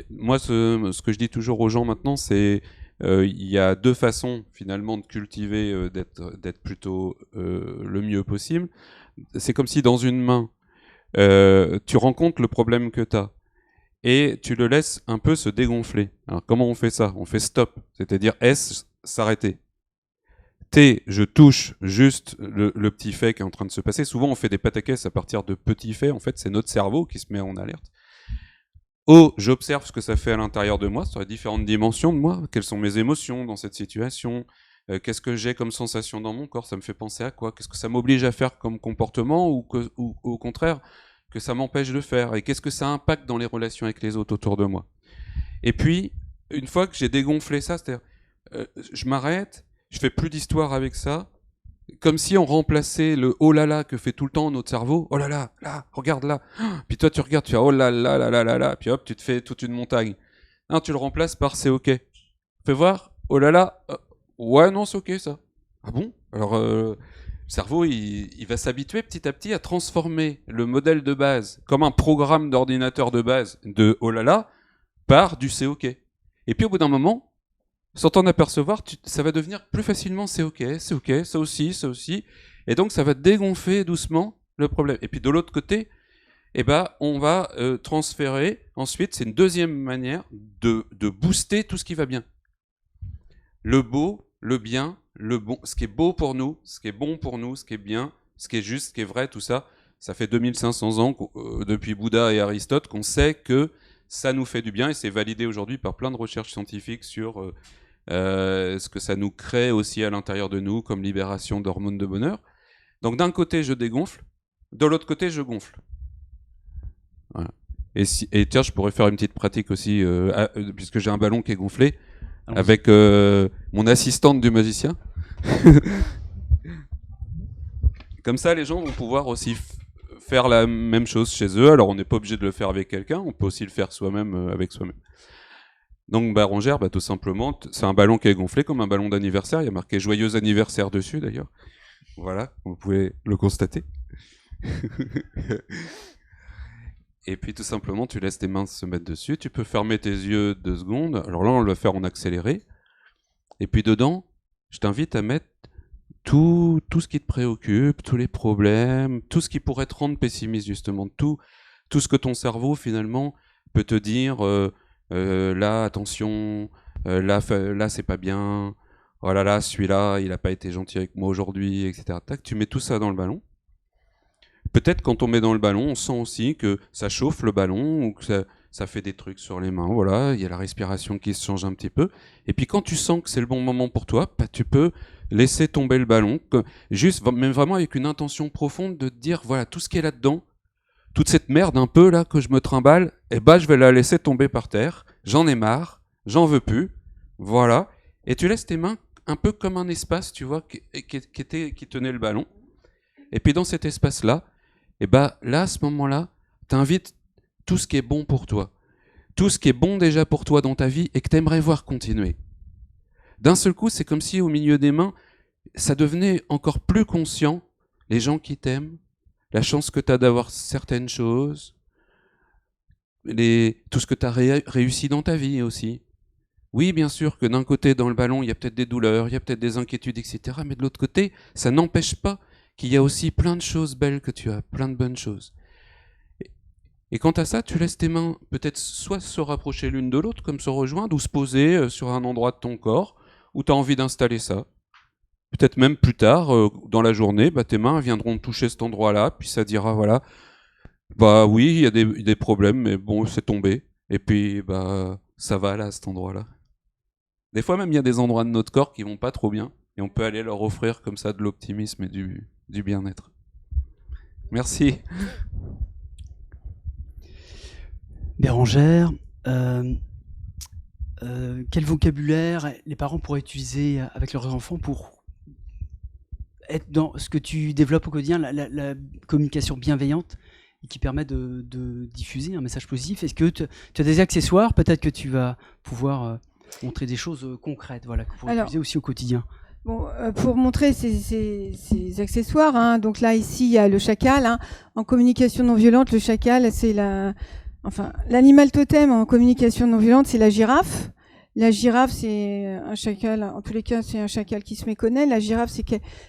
Moi, ce que je dis toujours aux gens maintenant, c'est il y a 2 façons finalement de cultiver, d'être plutôt le mieux possible. C'est comme si dans une main, tu rencontres le problème que tu as et tu le laisses un peu se dégonfler. Alors comment on fait ça? On fait stop, c'est-à-dire S, s'arrêter. T, je touche juste le petit fait qui est en train de se passer. Souvent on fait des pataquès à partir de petits faits, en fait c'est notre cerveau qui se met en alerte. O, j'observe ce que ça fait à l'intérieur de moi, sur les différentes dimensions de moi, quelles sont mes émotions dans cette situation, qu'est-ce que j'ai comme sensation dans mon corps, ça me fait penser à quoi, qu'est-ce que ça m'oblige à faire comme comportement ou au contraire que ça m'empêche de faire, et qu'est-ce que ça impacte dans les relations avec les autres autour de moi. Et puis, une fois que j'ai dégonflé ça, c'est-à-dire je m'arrête, je fais plus d'histoire avec ça, comme si on remplaçait le oh là là que fait tout le temps notre cerveau, oh là là, là, regarde là, puis toi tu regardes, tu fais oh là là là là là là, puis hop, tu te fais toute une montagne. Non, tu le remplaces par c'est ok. Fais voir, oh là là, ouais non c'est ok ça. Ah bon? Alors le cerveau il va s'habituer petit à petit à transformer le modèle de base comme un programme d'ordinateur de base de oh là là par du c'est ok. Et puis au bout d'un moment, sans t'en apercevoir, ça va devenir plus facilement c'est ok, ça aussi, ça aussi. Et donc ça va dégonfler doucement le problème. Et puis de l'autre côté, on va transférer, ensuite c'est une deuxième manière de booster tout ce qui va bien. Le beau, le bien, le bon, ce qui est beau pour nous, ce qui est bon pour nous, ce qui est bien, ce qui est juste, ce qui est vrai, tout ça, ça fait 2500 ans depuis Bouddha et Aristote qu'on sait que ça nous fait du bien et c'est validé aujourd'hui par plein de recherches scientifiques sur ce que ça nous crée aussi à l'intérieur de nous comme libération d'hormones de bonheur. Donc d'un côté je dégonfle, de l'autre côté je gonfle. Voilà. Et tiens, je pourrais faire une petite pratique aussi, puisque j'ai un ballon qui est gonflé, avec mon assistante du magicien. Comme ça les gens vont pouvoir aussi faire la même chose chez eux. Alors on n'est pas obligé de le faire avec quelqu'un, on peut aussi le faire soi-même avec soi-même. Donc Rongère, tout simplement, c'est un ballon qui est gonflé comme un ballon d'anniversaire. Il y a marqué joyeux anniversaire dessus d'ailleurs. Voilà, vous pouvez le constater. Et puis tout simplement, tu laisses tes mains se mettre dessus. Tu peux fermer tes yeux 2 secondes. Alors là, on va le faire en accéléré. Et puis dedans, je t'invite à mettre tout ce qui te préoccupe, tous les problèmes, tout ce qui pourrait te rendre pessimiste justement, tout ce que ton cerveau finalement peut te dire. Là, attention, là c'est pas bien, oh là là, celui-là, il a pas été gentil avec moi aujourd'hui, etc. Tac, tu mets tout ça dans le ballon. peut-être quand on met dans le ballon, on sent aussi que ça chauffe le ballon ou que ça fait des trucs sur les mains. Voilà, il y a la respiration qui se change un petit peu. Et puis quand tu sens que c'est le bon moment pour toi, bah, tu peux laisser tomber le ballon, juste, même vraiment avec une intention profonde de te dire, voilà, tout ce qui est là-dedans, toute cette merde un peu là que je me trimballe, eh ben, je vais la laisser tomber par terre. J'en ai marre, j'en veux plus. Voilà. Et tu laisses tes mains un peu comme un espace, tu vois, qui tenait le ballon. Et puis dans cet espace-là, et ben là, à ce moment-là, t'invites tout ce qui est bon pour toi. Tout ce qui est bon déjà pour toi dans ta vie et que t'aimerais voir continuer. D'un seul coup, c'est comme si au milieu des mains, ça devenait encore plus conscient, les gens qui t'aiment, la chance que t'as d'avoir certaines choses, tout ce que t'as réussi dans ta vie aussi. Oui, bien sûr que d'un côté, dans le ballon, il y a peut-être des douleurs, il y a peut-être des inquiétudes, etc. Mais de l'autre côté, ça n'empêche pas qu'il y a aussi plein de choses belles que tu as, plein de bonnes choses. Et quant à ça, tu laisses tes mains peut-être soit se rapprocher l'une de l'autre, comme se rejoindre, ou se poser sur un endroit de ton corps où tu as envie d'installer ça. Peut-être même plus tard, dans la journée, bah, tes mains viendront toucher cet endroit-là, puis ça dira, voilà, bah oui, il y a des problèmes, mais bon, c'est tombé. Et puis, bah, ça va là, à cet endroit-là. Des fois même, il y a des endroits de notre corps qui vont pas trop bien, et on peut aller leur offrir comme ça de l'optimisme et du bien-être. Merci. Bérangère, quel vocabulaire les parents pourraient utiliser avec leurs enfants pour être dans ce que tu développes au quotidien, la communication bienveillante et qui permet de diffuser un message positif? Est-ce que tu as des accessoires? Peut-être que tu vas pouvoir montrer des choses concrètes, voilà, que vous pourrez utiliser aussi au quotidien. Bon, pour montrer ces accessoires, hein, donc là, ici, il y a le chacal. Hein. En communication non violente, le chacal, c'est l'animal totem en communication non violente, c'est la girafe. La girafe, c'est un chacal, en tous les cas, c'est un chacal qui se méconnaît. La girafe,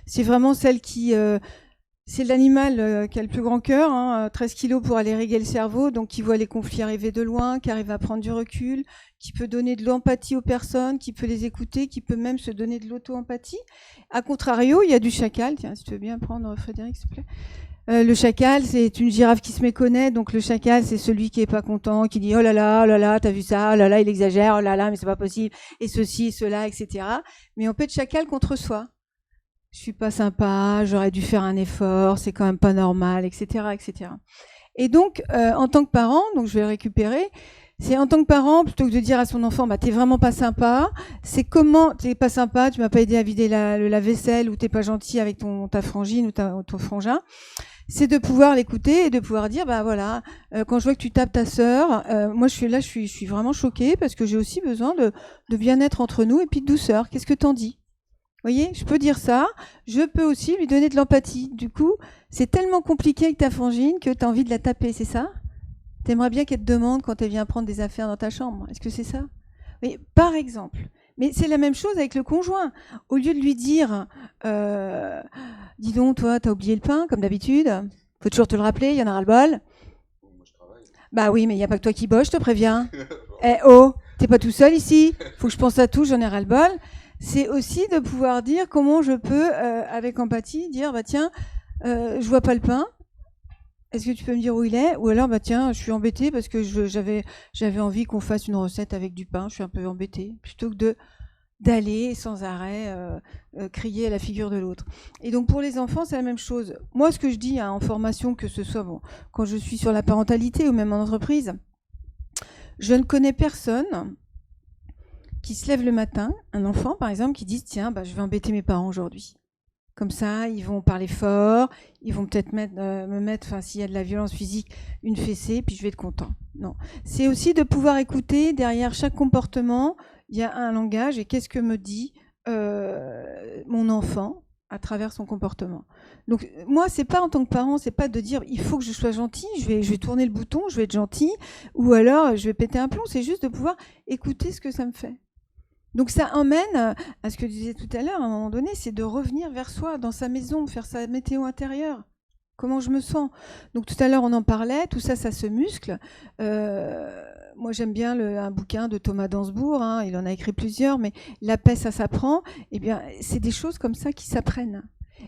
c'est vraiment celle qui... c'est l'animal qui a le plus grand cœur, hein, 13 kilos pour aller régler le cerveau, donc qui voit les conflits arriver de loin, qui arrive à prendre du recul, qui peut donner de l'empathie aux personnes, qui peut les écouter, qui peut même se donner de l'auto-empathie. A contrario, il y a du chacal. Tiens, si tu veux bien prendre, Frédéric, s'il te plaît. Le chacal, c'est une girafe qui se méconnaît. Donc le chacal, c'est celui qui est pas content, qui dit oh là là, t'as vu ça, oh là là, il exagère, oh là là, mais c'est pas possible, et ceci, cela, etc. Mais on peut être chacal contre soi. Je suis pas sympa, j'aurais dû faire un effort, c'est quand même pas normal, etc., etc. Et donc, en tant que parent, donc je vais le récupérer. C'est en tant que parent, plutôt que de dire à son enfant, bah t'es vraiment pas sympa, c'est comment t'es pas sympa, tu m'as pas aidé à vider le lave-vaisselle, ou t'es pas gentil avec ta frangine ou ton frangin. C'est de pouvoir l'écouter et de pouvoir dire, bah voilà, quand je vois que tu tapes ta sœur, moi je suis vraiment choquée parce que j'ai aussi besoin de bien-être entre nous et puis de douceur. Qu'est-ce que t'en dis? Vous voyez, je peux dire ça, je peux aussi lui donner de l'empathie. Du coup, c'est tellement compliqué avec ta frangine que tu as envie de la taper, c'est ça? T'aimerais bien qu'elle te demande quand elle vient prendre des affaires dans ta chambre. Est-ce que c'est ça? Oui, par exemple. Mais c'est la même chose avec le conjoint. Au lieu de lui dire dis donc, toi, t'as oublié le pain, comme d'habitude. Faut toujours te le rappeler, il y en a ras-le-bol. Bah oui, mais il n'y a pas que toi qui bosse, je te préviens. Eh oh, t'es pas tout seul ici. Faut que je pense à tout, j'en ai ras-le-bol. C'est aussi de pouvoir dire comment je peux, avec empathie, dire bah tiens, je vois pas le pain. Est-ce que tu peux me dire où il est? Ou alors bah tiens, je suis embêtée parce que j'avais envie qu'on fasse une recette avec du pain. Je suis un peu embêtée. Plutôt que d'aller sans arrêt crier à la figure de l'autre. Et donc pour les enfants, c'est la même chose. Moi, ce que je dis en formation, que ce soit quand je suis sur la parentalité ou même en entreprise, je ne connais personne qui se lève le matin, un enfant par exemple, qui dit tiens, bah, je vais embêter mes parents aujourd'hui. Comme ça, ils vont parler fort, ils vont peut-être me mettre, enfin s'il y a de la violence physique, une fessée, puis je vais être content. Non, c'est aussi de pouvoir écouter derrière chaque comportement. Il y a un langage et qu'est-ce que me dit mon enfant à travers son comportement. Donc moi, c'est pas en tant que parent, c'est pas de dire il faut que je sois gentil, je vais tourner le bouton, je vais être gentil, ou alors je vais péter un plomb. C'est juste de pouvoir écouter ce que ça me fait. Donc ça emmène à ce que je disais tout à l'heure, à un moment donné, c'est de revenir vers soi, dans sa maison, faire sa météo intérieure. Comment je me sens? Donc tout à l'heure, on en parlait, tout ça, ça se muscle. Moi, j'aime bien un bouquin de Thomas Dansbourg, il en a écrit plusieurs, mais La paix, ça s'apprend. Eh bien, c'est des choses comme ça qui s'apprennent.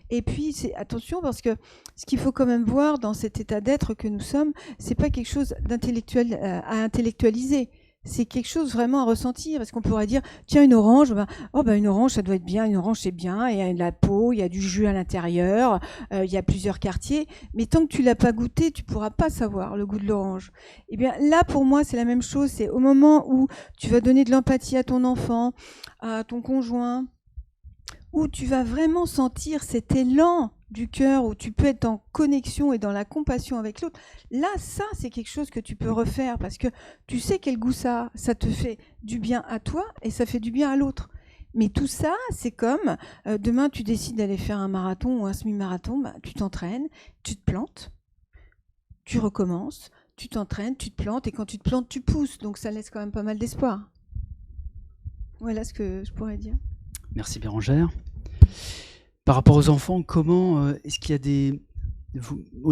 Et puis, attention, parce que ce qu'il faut quand même voir dans cet état d'être que nous sommes, c'est pas quelque chose d'intellectuel à intellectualiser. C'est quelque chose vraiment à ressentir. Parce qu'on pourrait dire, tiens, une orange, une orange, ça doit être bien. Une orange, c'est bien. Il y a de la peau, il y a du jus à l'intérieur, il y a plusieurs quartiers. Mais tant que tu l'as pas goûté, tu pourras pas savoir le goût de l'orange. Eh bien, là, pour moi, c'est la même chose. C'est au moment où tu vas donner de l'empathie à ton enfant, à ton conjoint, où tu vas vraiment sentir cet élan du cœur, où tu peux être en connexion et dans la compassion avec l'autre. Là, ça, c'est quelque chose que tu peux refaire parce que tu sais quel goût ça a. Ça te fait du bien à toi et ça fait du bien à l'autre. Mais tout ça, c'est comme demain, tu décides d'aller faire un marathon ou un semi-marathon, tu t'entraînes, tu te plantes, tu recommences, tu t'entraînes, tu te plantes et quand tu te plantes, tu pousses. Donc ça laisse quand même pas mal d'espoir. Voilà ce que je pourrais dire. Merci Bérangère. Par rapport aux enfants, comment est-ce qu'il y a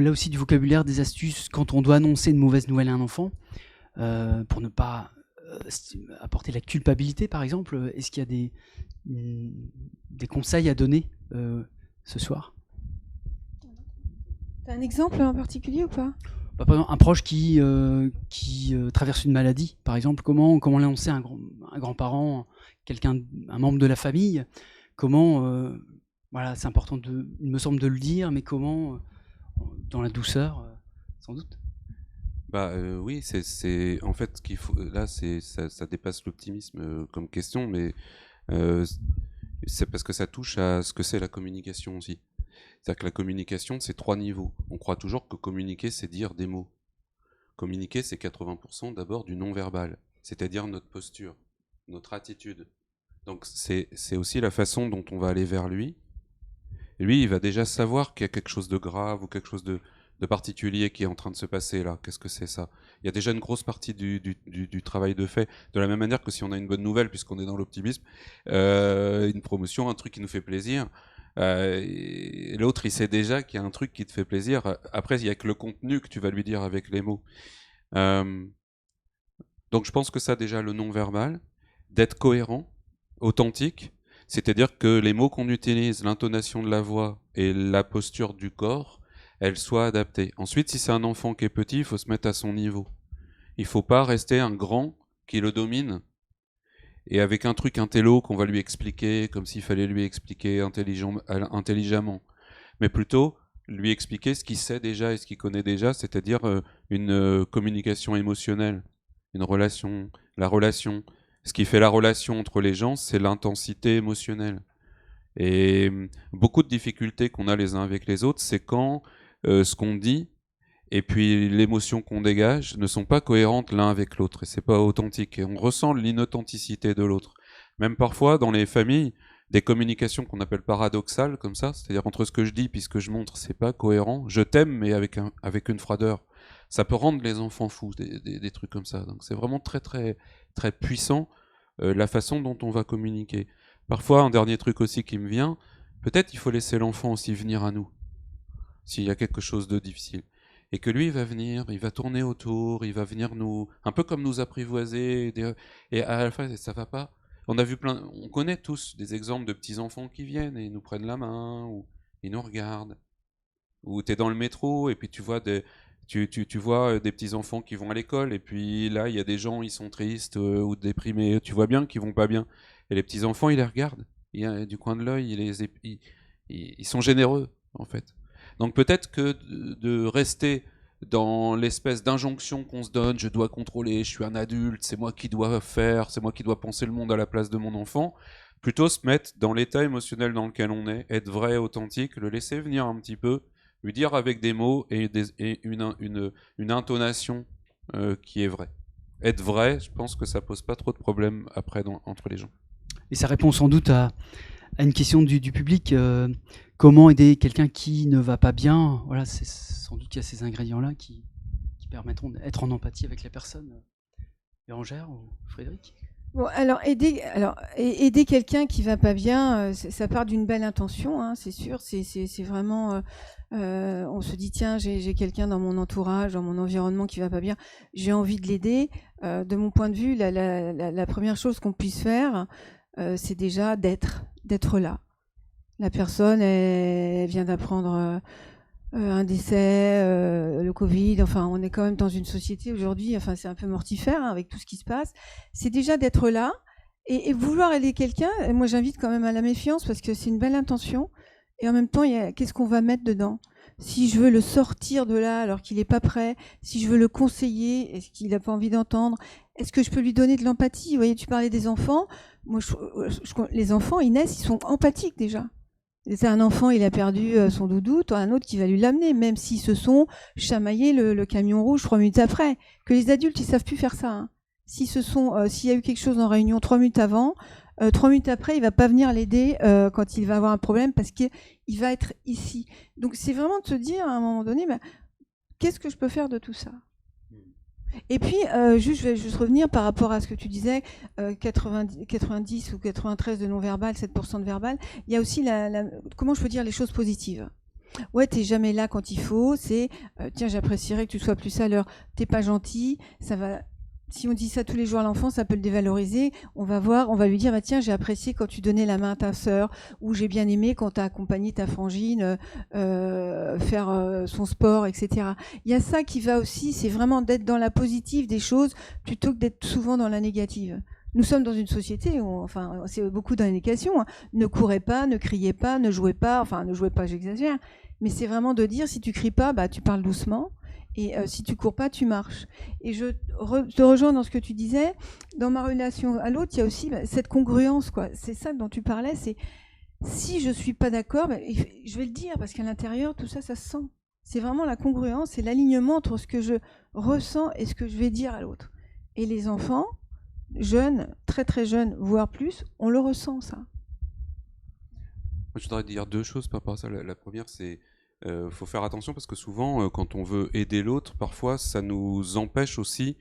là aussi du vocabulaire, des astuces quand on doit annoncer une mauvaise nouvelle à un enfant pour ne pas apporter la culpabilité, par exemple? Est-ce qu'il y a des conseils à donner ce soir? Tu as un exemple en particulier ou pas? Par exemple, un proche qui traverse une maladie, par exemple, comment l'annoncer à un grand-parent, un membre de la famille? Comment voilà, c'est important, il me semble, de le dire, mais comment dans la douceur, sans doute. Oui, c'est en fait ce qu'il faut là, ça dépasse l'optimisme comme question, mais c'est parce que ça touche à ce que c'est la communication aussi. C'est-à-dire que la communication, c'est 3 niveaux. On croit toujours que communiquer, c'est dire des mots. Communiquer, c'est 80% d'abord du non-verbal, c'est-à-dire notre posture, notre attitude. Donc c'est aussi la façon dont on va aller vers lui. Et lui, il va déjà savoir qu'il y a quelque chose de grave ou quelque chose de particulier qui est en train de se passer là. Qu'est-ce que c'est ça? Il y a déjà une grosse partie du travail de fait. De la même manière que si on a une bonne nouvelle, puisqu'on est dans l'optimisme, une promotion, un truc qui nous fait plaisir, et l'autre, il sait déjà qu'il y a un truc qui te fait plaisir. Après, il n'y a que le contenu que tu vas lui dire avec les mots. Donc je pense que ça, déjà, le non-verbal, d'être cohérent, authentique, c'est-à-dire que les mots qu'on utilise, l'intonation de la voix et la posture du corps, elles soient adaptées. Ensuite, si c'est un enfant qui est petit, il faut se mettre à son niveau. Il ne faut pas rester un grand qui le domine et avec un truc intello qu'on va lui expliquer comme s'il fallait lui expliquer intelligemment. Mais plutôt lui expliquer ce qu'il sait déjà et ce qu'il connaît déjà, c'est-à-dire une communication émotionnelle, une relation, la relation. Ce qui fait la relation entre les gens, c'est l'intensité émotionnelle. Et beaucoup de difficultés qu'on a les uns avec les autres, c'est quand ce qu'on dit et puis l'émotion qu'on dégage ne sont pas cohérentes l'un avec l'autre, et c'est pas authentique. Et on ressent l'inauthenticité de l'autre. Même parfois, dans les familles, des communications qu'on appelle paradoxales, comme ça, c'est-à-dire entre ce que je dis et ce que je montre, c'est pas cohérent. Je t'aime, mais avec une froideur. Ça peut rendre les enfants fous, des trucs comme ça. Donc c'est vraiment très, très, très puissant la façon dont on va communiquer. Parfois, un dernier truc aussi qui me vient, peut-être il faut laisser l'enfant aussi venir à nous, s'il y a quelque chose de difficile. Et que lui, il va venir, il va tourner autour, il va venir un peu comme nous apprivoiser, et à la fin, ça va pas. On connaît tous des exemples de petits-enfants qui viennent et ils nous prennent la main, ou ils nous regardent. Ou tu es dans le métro et puis tu vois tu vois des petits-enfants qui vont à l'école, et puis là, il y a des gens, ils sont tristes ou déprimés, tu vois bien qu'ils vont pas bien. Et les petits-enfants, ils les regardent. Du coin de l'œil, ils sont généreux, en fait. Donc peut-être que de rester dans l'espèce d'injonction qu'on se donne, je dois contrôler, je suis un adulte, c'est moi qui dois faire, c'est moi qui dois penser le monde à la place de mon enfant, plutôt se mettre dans l'état émotionnel dans lequel on est, être vrai, authentique, le laisser venir un petit peu, lui dire avec des mots et une intonation qui est vraie. Être vrai, je pense que ça pose pas trop de problèmes après entre les gens. Et ça répond sans doute à une question du public. Comment aider quelqu'un qui ne va pas bien? Voilà, c'est sans doute qu'il y a ces ingrédients-là qui permettront d'être en empathie avec la personne. Bérangère ou Frédéric? Bon, alors aider quelqu'un qui va pas bien, ça part d'une belle intention, hein, c'est sûr. C'est vraiment, on se dit tiens, j'ai quelqu'un dans mon entourage, dans mon environnement qui va pas bien, j'ai envie de l'aider. De mon point de vue, la première chose qu'on puisse faire, c'est déjà d'être là. La personne, elle vient d'apprendre un décès, le Covid. Enfin, on est quand même dans une société aujourd'hui, enfin, c'est un peu mortifère hein, avec tout ce qui se passe. C'est déjà d'être là et vouloir aider quelqu'un. Et moi, j'invite quand même à la méfiance parce que c'est une belle intention. Et en même temps, qu'est-ce qu'on va mettre dedans? Si je veux le sortir de là alors qu'il n'est pas prêt, si je veux le conseiller, est-ce qu'il n'a pas envie d'entendre? Est-ce que je peux lui donner de l'empathie? Vous voyez, tu parlais des enfants. Moi, les enfants, ils naissent, ils sont empathiques déjà. C'est un enfant, il a perdu son doudou, t'as un autre qui va lui l'amener, même s'ils se sont chamaillés le camion rouge 3 minutes après. Que les adultes, ils savent plus faire ça. Hein. S'il y a eu quelque chose en réunion 3 minutes avant, 3 minutes après, il va pas venir l'aider quand il va avoir un problème parce qu'il va être ici. Donc c'est vraiment de se dire à un moment donné, qu'est-ce que je peux faire de tout ça? Et puis, je vais juste revenir par rapport à ce que tu disais, 90 ou 93 de non-verbal, 7% de verbal. Il y a aussi comment je peux dire les choses positives. Ouais, t'es jamais là quand il faut. C'est tiens, j'apprécierais que tu sois plus à l'heure. T'es pas gentil, ça va. Si on dit ça tous les jours à l'enfant, ça peut le dévaloriser. On va lui dire tiens, j'ai apprécié quand tu donnais la main à ta sœur, ou j'ai bien aimé quand tu as accompagné ta frangine faire son sport, etc. Il y a ça qui va aussi, c'est vraiment d'être dans la positive des choses plutôt que d'être souvent dans la négative. Nous sommes dans une société où, c'est beaucoup d'indications. Hein. Ne courez pas, ne criez pas, ne jouez pas. Enfin, ne jouez pas, j'exagère. Mais c'est vraiment de dire si tu cries pas, tu parles doucement. Et si tu cours pas, tu marches. Et je te rejoins dans ce que tu disais. Dans ma relation à l'autre, il y a aussi cette congruence, quoi. C'est ça dont tu parlais. C'est si je suis pas d'accord, je vais le dire parce qu'à l'intérieur, tout ça, ça se sent. C'est vraiment la congruence, c'est l'alignement entre ce que je ressens et ce que je vais dire à l'autre. Et les enfants, jeunes, très très jeunes, voire plus, on le ressent, ça. Moi, je voudrais dire 2 choses par rapport à ça. La première, c'est faut faire attention parce que souvent, quand on veut aider l'autre, parfois, ça nous empêche aussi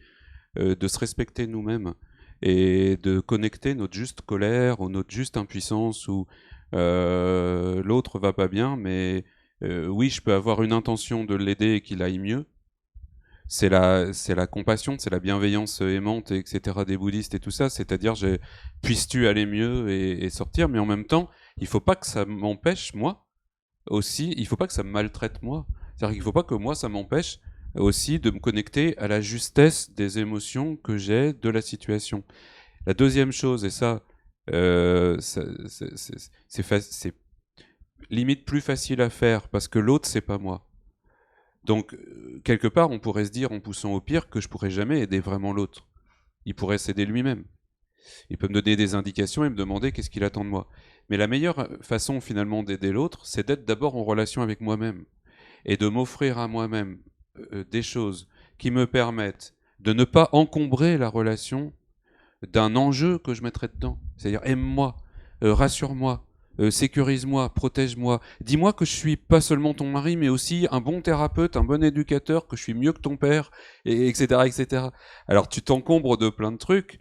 de se respecter nous-mêmes et de connecter notre juste colère ou notre juste impuissance ou l'autre va pas bien, mais oui, je peux avoir une intention de l'aider et qu'il aille mieux. C'est la compassion, c'est la bienveillance aimante, etc. des bouddhistes et tout ça. C'est-à-dire, puisses-tu aller mieux et sortir, mais en même temps, il faut pas que ça m'empêche, moi, aussi, il faut pas que ça me maltraite moi. C'est-à-dire qu'il faut pas que moi ça m'empêche aussi de me connecter à la justesse des émotions que j'ai de la situation. La deuxième chose, et ça, c'est limite plus facile à faire parce que l'autre c'est pas moi. Donc quelque part, on pourrait se dire en poussant au pire que je pourrais jamais aider vraiment l'autre. Il pourrait s'aider lui-même. Il peut me donner des indications et me demander qu'est-ce qu'il attend de moi. Mais la meilleure façon finalement d'aider l'autre, c'est d'être d'abord en relation avec moi-même et de m'offrir à moi-même des choses qui me permettent de ne pas encombrer la relation d'un enjeu que je mettrais dedans. C'est-à-dire aime-moi, rassure-moi, sécurise-moi, protège-moi. Dis-moi que je suis pas seulement ton mari, mais aussi un bon thérapeute, un bon éducateur, que je suis mieux que ton père, etc., etc. Alors tu t'encombres de plein de trucs.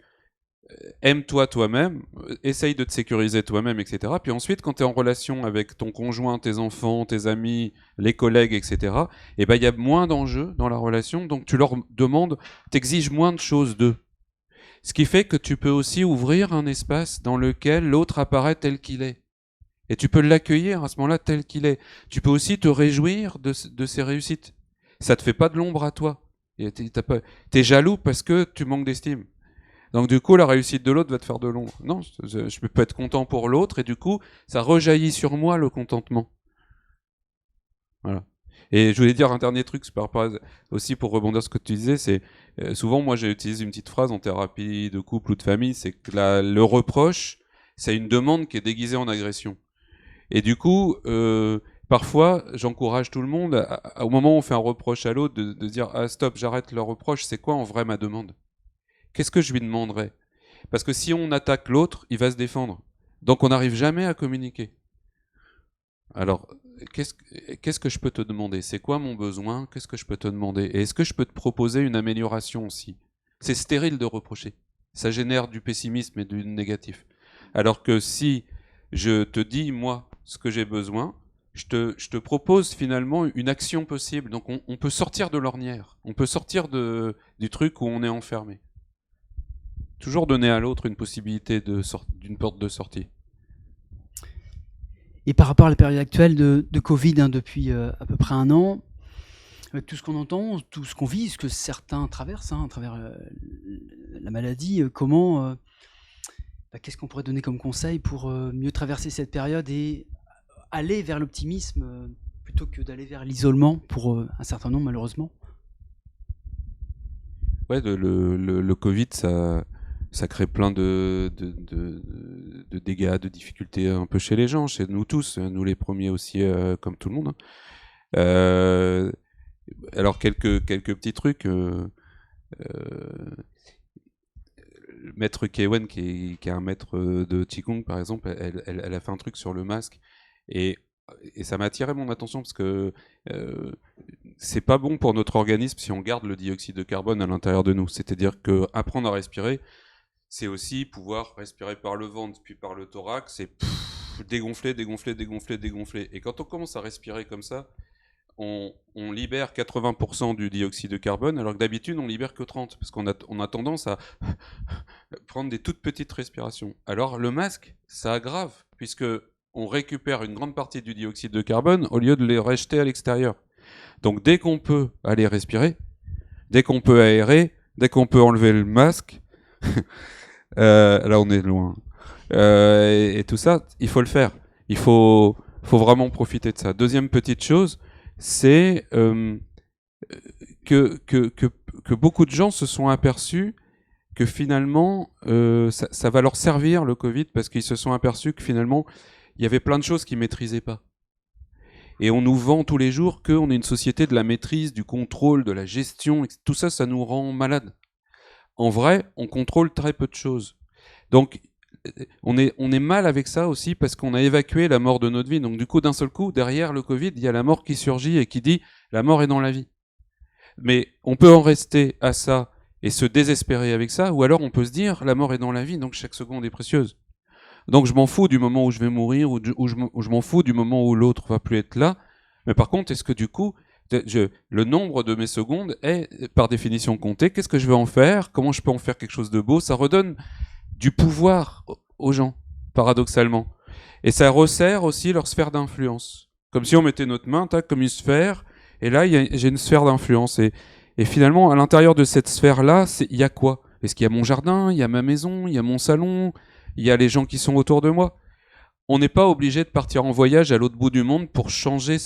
Aime-toi toi-même, essaye de te sécuriser toi-même, etc. Puis ensuite, quand tu es en relation avec ton conjoint, tes enfants, tes amis, les collègues, etc., il y a moins d'enjeux dans la relation, donc tu leur demandes, t'exiges moins de choses d'eux. Ce qui fait que tu peux aussi ouvrir un espace dans lequel l'autre apparaît tel qu'il est. Et tu peux l'accueillir à ce moment-là tel qu'il est. Tu peux aussi te réjouir de ses réussites. Ça te fait pas de l'ombre à toi. T'es jaloux parce que tu manques d'estime. Donc du coup, la réussite de l'autre va te faire de l'ombre. Non, je peux pas être content pour l'autre et du coup, ça rejaillit sur moi le contentement. Voilà. Et je voulais dire un dernier truc, aussi pour rebondir sur ce que tu disais, c'est souvent moi j'ai utilisé une petite phrase en thérapie de couple ou de famille, c'est que le reproche, c'est une demande qui est déguisée en agression. Et du coup, parfois, j'encourage tout le monde, au moment où on fait un reproche à l'autre, de dire ah stop, j'arrête le reproche. C'est quoi en vrai ma demande ? Qu'est-ce que je lui demanderais ? Parce que si on attaque l'autre, il va se défendre. Donc on n'arrive jamais à communiquer. Alors, qu'est-ce que je peux te demander ? C'est quoi mon besoin ? Qu'est-ce que je peux te demander ? Et est-ce que je peux te proposer une amélioration aussi ? C'est stérile de reprocher. Ça génère du pessimisme et du négatif. Alors que si je te dis, moi, ce que j'ai besoin, je te propose finalement une action possible. Donc on peut sortir de l'ornière. On peut sortir du truc où on est enfermé. Toujours donner à l'autre une possibilité d'une porte de sortie. Et par rapport à la période actuelle de Covid, depuis à peu près un an, avec tout ce qu'on entend, tout ce qu'on vit, ce que certains traversent à travers la maladie, qu'est-ce qu'on pourrait donner comme conseil pour mieux traverser cette période et aller vers l'optimisme plutôt que d'aller vers l'isolement pour un certain nombre, malheureusement? Ouais, le Covid, ça crée plein de dégâts, de difficultés un peu chez les gens, chez nous tous, nous les premiers aussi, comme tout le monde. Alors quelques petits trucs. Maître Kewen, qui est un maître de Qigong par exemple, elle a fait un truc sur le masque et ça m'a attiré mon attention parce que c'est pas bon pour notre organisme si on garde le dioxyde de carbone à l'intérieur de nous. C'est-à-dire que apprendre à respirer, c'est aussi pouvoir respirer par le ventre puis par le thorax et dégonfler. Et quand on commence à respirer comme ça, on libère 80% du dioxyde de carbone, alors que d'habitude on libère que 30%, parce qu'on a tendance à prendre des toutes petites respirations. Alors le masque, ça aggrave, puisque on récupère une grande partie du dioxyde de carbone au lieu de les rejeter à l'extérieur. Donc dès qu'on peut aller respirer, dès qu'on peut aérer, dès qu'on peut enlever le masque, là on est loin, et tout ça, il faut le faire. Il faut vraiment profiter de ça. Deuxième petite chose, c'est que beaucoup de gens se sont aperçus que finalement ça va leur servir le Covid, parce qu'ils se sont aperçus que finalement il y avait plein de choses qu'ils maîtrisaient pas. Et on nous vend tous les jours qu'on est une société de la maîtrise, du contrôle, de la gestion, tout ça, ça nous rend malades. En vrai, on contrôle très peu de choses. Donc on est mal avec ça aussi, parce qu'on a évacué la mort de notre vie. Donc du coup, d'un seul coup, derrière le Covid, il y a la mort qui surgit et qui dit « la mort est dans la vie ». Mais on peut en rester à ça et se désespérer avec ça, ou alors on peut se dire « la mort est dans la vie, donc chaque seconde est précieuse ». Donc je m'en fous du moment où je vais mourir, ou je m'en fous du moment où l'autre va plus être là. Mais par contre, est-ce que du coup, le nombre de mes secondes est par définition compté? Qu'est-ce que je vais en faire? Comment je peux en faire quelque chose de beau? Ça redonne du pouvoir aux gens, paradoxalement. Et ça resserre aussi leur sphère d'influence. Comme si on mettait notre main, comme une sphère, et là, j'ai une sphère d'influence. Et finalement, à l'intérieur de cette sphère-là, il y a quoi? Est-ce qu'il y a mon jardin? Il y a ma maison? Il y a mon salon? Il y a les gens qui sont autour de moi? On n'est pas obligé de partir en voyage à l'autre bout du monde pour changer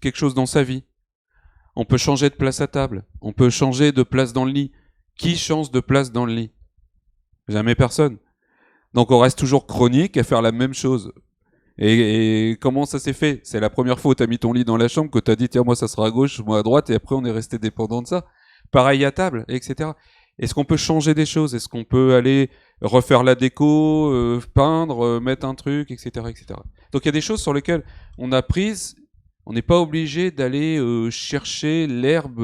quelque chose dans sa vie. On peut changer de place à table. On peut changer de place dans le lit. Qui change de place dans le lit? Jamais personne. Donc on reste toujours chronique à faire la même chose. Et comment ça s'est fait? C'est la première fois où tu as mis ton lit dans la chambre que tu as dit tiens, moi ça sera à gauche, moi à droite, et après on est resté dépendant de ça. Pareil à table, etc. Est-ce qu'on peut changer des choses? Est-ce qu'on peut aller refaire la déco, peindre, mettre un truc, etc., etc. Donc il y a des choses sur lesquelles on a prise. On n'est pas obligé d'aller chercher l'herbe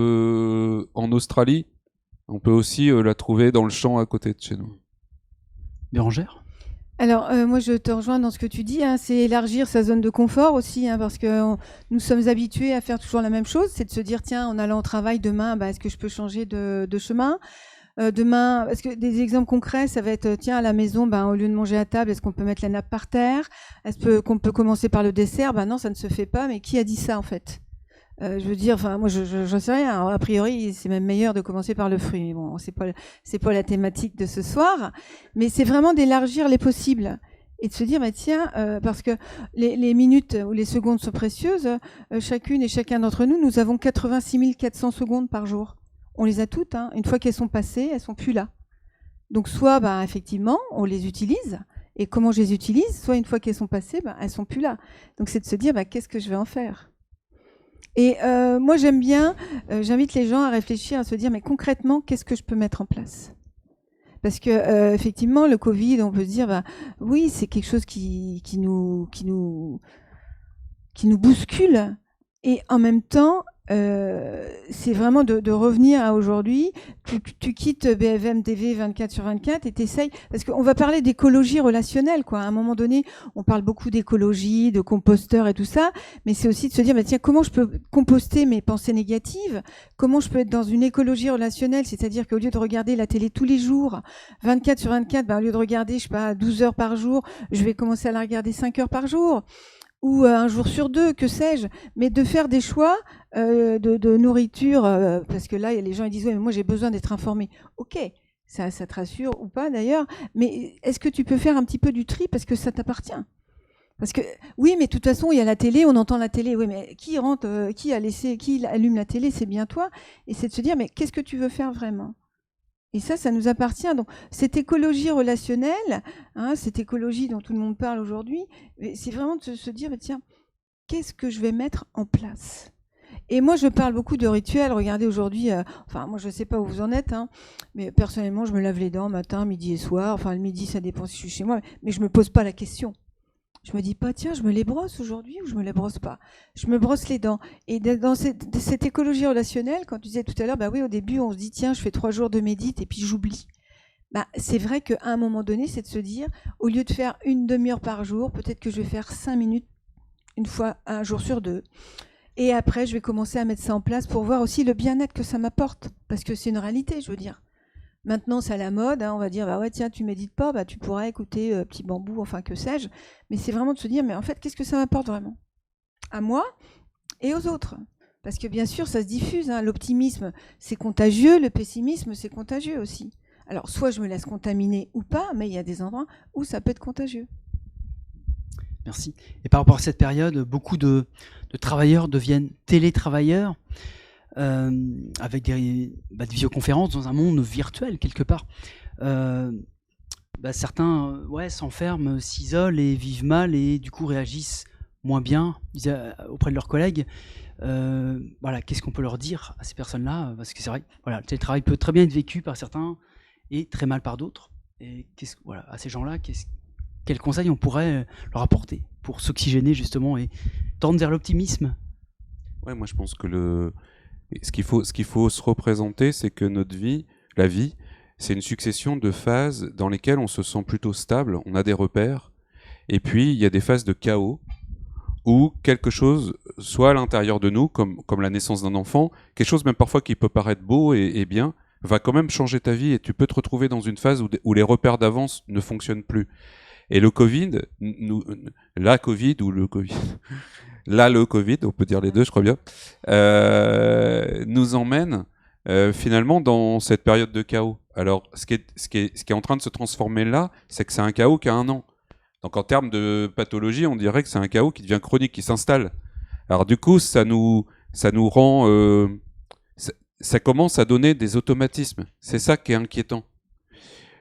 en Australie. On peut aussi la trouver dans le champ à côté de chez nous. Bérangère? Alors, moi, je te rejoins dans ce que tu dis, c'est élargir sa zone de confort aussi, parce que nous sommes habitués à faire toujours la même chose, c'est de se dire, tiens, en allant au travail demain, est-ce que je peux changer de chemin? Demain, est-ce que des exemples concrets, ça va être, tiens, à la maison, au lieu de manger à table, est-ce qu'on peut mettre la nappe par terre? Est-ce qu'on peut commencer par le dessert? Non, ça ne se fait pas, mais qui a dit ça, en fait? Je veux dire, moi, j'en sais rien. Alors, a priori, c'est même meilleur de commencer par le fruit. Mais bon, c'est pas la thématique de ce soir. Mais c'est vraiment d'élargir les possibles et de se dire, tiens, parce que les minutes ou les secondes sont précieuses. Chacune et chacun d'entre nous, nous avons 86 400 secondes par jour. On les a toutes. Une fois qu'elles sont passées, elles sont plus là. Donc, soit, effectivement, on les utilise. Et comment je les utilise? Soit une fois qu'elles sont passées, elles sont plus là. Donc, c'est de se dire, qu'est-ce que je vais en faire? Et moi, j'aime bien, j'invite les gens à réfléchir, à se dire, mais concrètement, qu'est-ce que je peux mettre en place? Parce que effectivement, le Covid, on peut se dire, oui, c'est quelque chose qui nous bouscule. Et en même temps, c'est vraiment de revenir à aujourd'hui. Tu quittes BFM TV 24/24 et t'essayes, parce qu'on va parler d'écologie relationnelle, quoi. À un moment donné, on parle beaucoup d'écologie, de composteurs et tout ça, mais c'est aussi de se dire, tiens, comment je peux composter mes pensées négatives? Comment je peux être dans une écologie relationnelle? C'est-à-dire qu'au lieu de regarder la télé tous les jours, 24/24, au lieu de regarder, 12 heures par jour, je vais commencer à la regarder 5 heures par jour. ou un jour sur 2, que sais-je, mais de faire des choix de nourriture, parce que là, les gens ils disent ouais, mais moi j'ai besoin d'être informé. Ok, ça te rassure ou pas d'ailleurs, mais est-ce que tu peux faire un petit peu du tri parce que ça t'appartient? Parce que oui, mais de toute façon, il y a la télé, on entend la télé. Oui, mais qui rentre, qui allume la télé, c'est bien toi. Et c'est de se dire, mais qu'est-ce que tu veux faire vraiment? Et ça nous appartient. Donc, cette écologie relationnelle, cette écologie dont tout le monde parle aujourd'hui, c'est vraiment de se dire, tiens, qu'est-ce que je vais mettre en place? Et moi, je parle beaucoup de rituels. Regardez aujourd'hui, enfin, moi, je ne sais pas où vous en êtes, mais personnellement, je me lave les dents matin, midi et soir. Enfin, le midi, ça dépend si je suis chez moi, mais je ne me pose pas la question. Je me dis pas, tiens, je me les brosse aujourd'hui ou je me les brosse pas. Je me brosse les dents. Et dans cette écologie relationnelle, quand tu disais tout à l'heure, bah oui, au début, on se dit, tiens, je fais 3 jours de médite et puis j'oublie. Bah, c'est vrai qu'à un moment donné, c'est de se dire, au lieu de faire une demi-heure par jour, peut-être que je vais faire 5 minutes une fois, un jour sur 2. Et après, je vais commencer à mettre ça en place pour voir aussi le bien-être que ça m'apporte. Parce que c'est une réalité, je veux dire. Maintenant, c'est à la mode, on va dire, bah ouais, tiens, tu médites pas, bah tu pourrais écouter Petit Bambou, enfin, que sais-je. Mais c'est vraiment de se dire, mais en fait, qu'est-ce que ça m'apporte vraiment? À moi et aux autres. Parce que bien sûr, ça se diffuse. L'optimisme, c'est contagieux, le pessimisme, c'est contagieux aussi. Alors, soit je me laisse contaminer ou pas, mais il y a des endroits où ça peut être contagieux. Merci. Et par rapport à cette période, beaucoup de travailleurs deviennent télétravailleurs. Avec des visioconférences dans un monde virtuel quelque part. Certains s'enferment, s'isolent et vivent mal et du coup réagissent moins bien auprès de leurs collègues. Qu'est-ce qu'on peut leur dire à ces personnes-là? Parce que c'est vrai, le télétravail peut très bien être vécu par certains et très mal par d'autres. Et à ces gens-là, quels conseils on pourrait leur apporter pour s'oxygéner justement et tendre vers l'optimisme? Ouais, moi je pense que ce qu'il faut se représenter, c'est que notre vie, la vie, c'est une succession de phases dans lesquelles on se sent plutôt stable, on a des repères, et puis il y a des phases de chaos où quelque chose, soit à l'intérieur de nous, comme la naissance d'un enfant, quelque chose même parfois qui peut paraître beau et bien, va quand même changer ta vie et tu peux te retrouver dans une phase où les repères d'avance ne fonctionnent plus. Et le Covid, le Covid, on peut dire les deux, je crois bien, nous emmène finalement dans cette période de chaos. Alors, ce qui est en train de se transformer là, c'est que c'est un chaos qui a 1 an. Donc, en termes de pathologie, on dirait que c'est un chaos qui devient chronique, qui s'installe. Alors, du coup, ça nous rend, ça commence à donner des automatismes. C'est ça qui est inquiétant.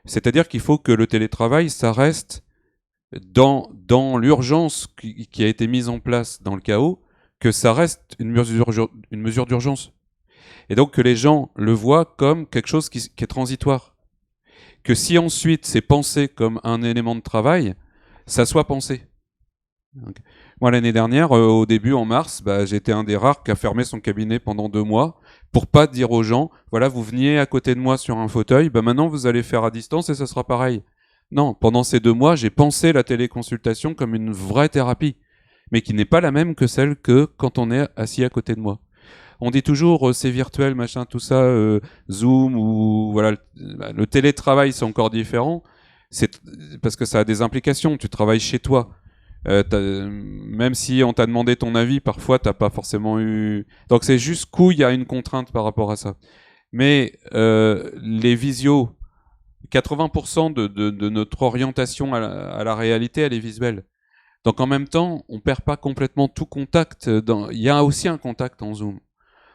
C'est-à-dire qu'il faut que le télétravail, ça reste dans l'urgence qui a été mise en place dans le chaos, que ça reste une mesure d'urgence. Et donc que les gens le voient comme quelque chose qui est transitoire. Que si ensuite c'est pensé comme un élément de travail, ça soit pensé. Donc, moi l'année dernière, au début en mars, j'étais un des rares qui a fermé son cabinet pendant 2 mois pour pas dire aux gens, voilà, vous veniez à côté de moi sur un fauteuil, maintenant vous allez faire à distance et ça sera pareil. Non, pendant ces 2 mois, j'ai pensé la téléconsultation comme une vraie thérapie, mais qui n'est pas la même que celle que quand on est assis à côté de moi. On dit toujours c'est virtuel, machin, tout ça, Zoom ou voilà, le télétravail c'est encore différent. C'est parce que ça a des implications. Tu travailles chez toi, même si on t'a demandé ton avis, parfois t'as pas forcément eu. Donc c'est jusqu'où il y a une contrainte par rapport à ça. Mais les visios, 80% de notre orientation à la réalité, elle est visuelle. Donc en même temps, on perd pas complètement tout contact. Il y a aussi un contact en Zoom.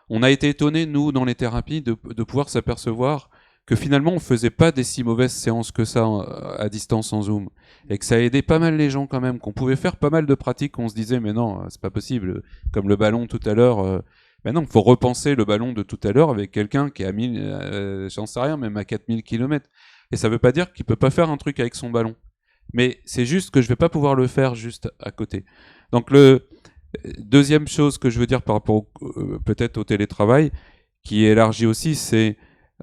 On a été étonnés, nous, dans les thérapies, de pouvoir s'apercevoir que finalement, on faisait pas des si mauvaises séances que ça à distance en Zoom. Et que ça a aidé pas mal les gens quand même, qu'on pouvait faire pas mal de pratiques, on se disait, mais non, c'est pas possible. Comme le ballon tout à l'heure. Ben non, il faut repenser le ballon de tout à l'heure avec quelqu'un qui est à 1000, j'en sais rien, même à 4000 km. Et ça veut pas dire qu'il peut pas faire un truc avec son ballon. Mais c'est juste que je vais pas pouvoir le faire juste à côté. Donc deuxième chose que je veux dire par rapport peut-être au télétravail, qui est élargi aussi, c'est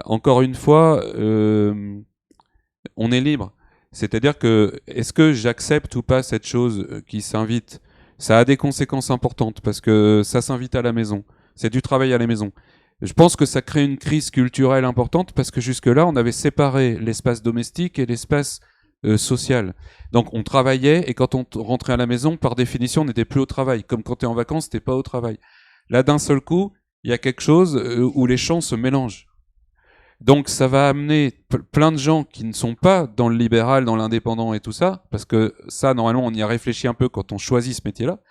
encore une fois, on est libre. C'est-à-dire que est-ce que j'accepte ou pas cette chose qui s'invite? Ça a des conséquences importantes parce que ça s'invite à la maison. C'est du travail à la maison. Je pense que ça crée une crise culturelle importante parce que jusque-là, on avait séparé l'espace domestique et l'espace sociale. Donc on travaillait, et quand on rentrait à la maison, par définition, on n'était plus au travail. Comme quand tu es en vacances, t'es pas au travail. Là, d'un seul coup, il y a quelque chose où les champs se mélangent. Donc ça va amener plein de gens qui ne sont pas dans le libéral, dans l'indépendant et tout ça, parce que ça, normalement, on y a réfléchi un peu quand on choisit ce métier-là.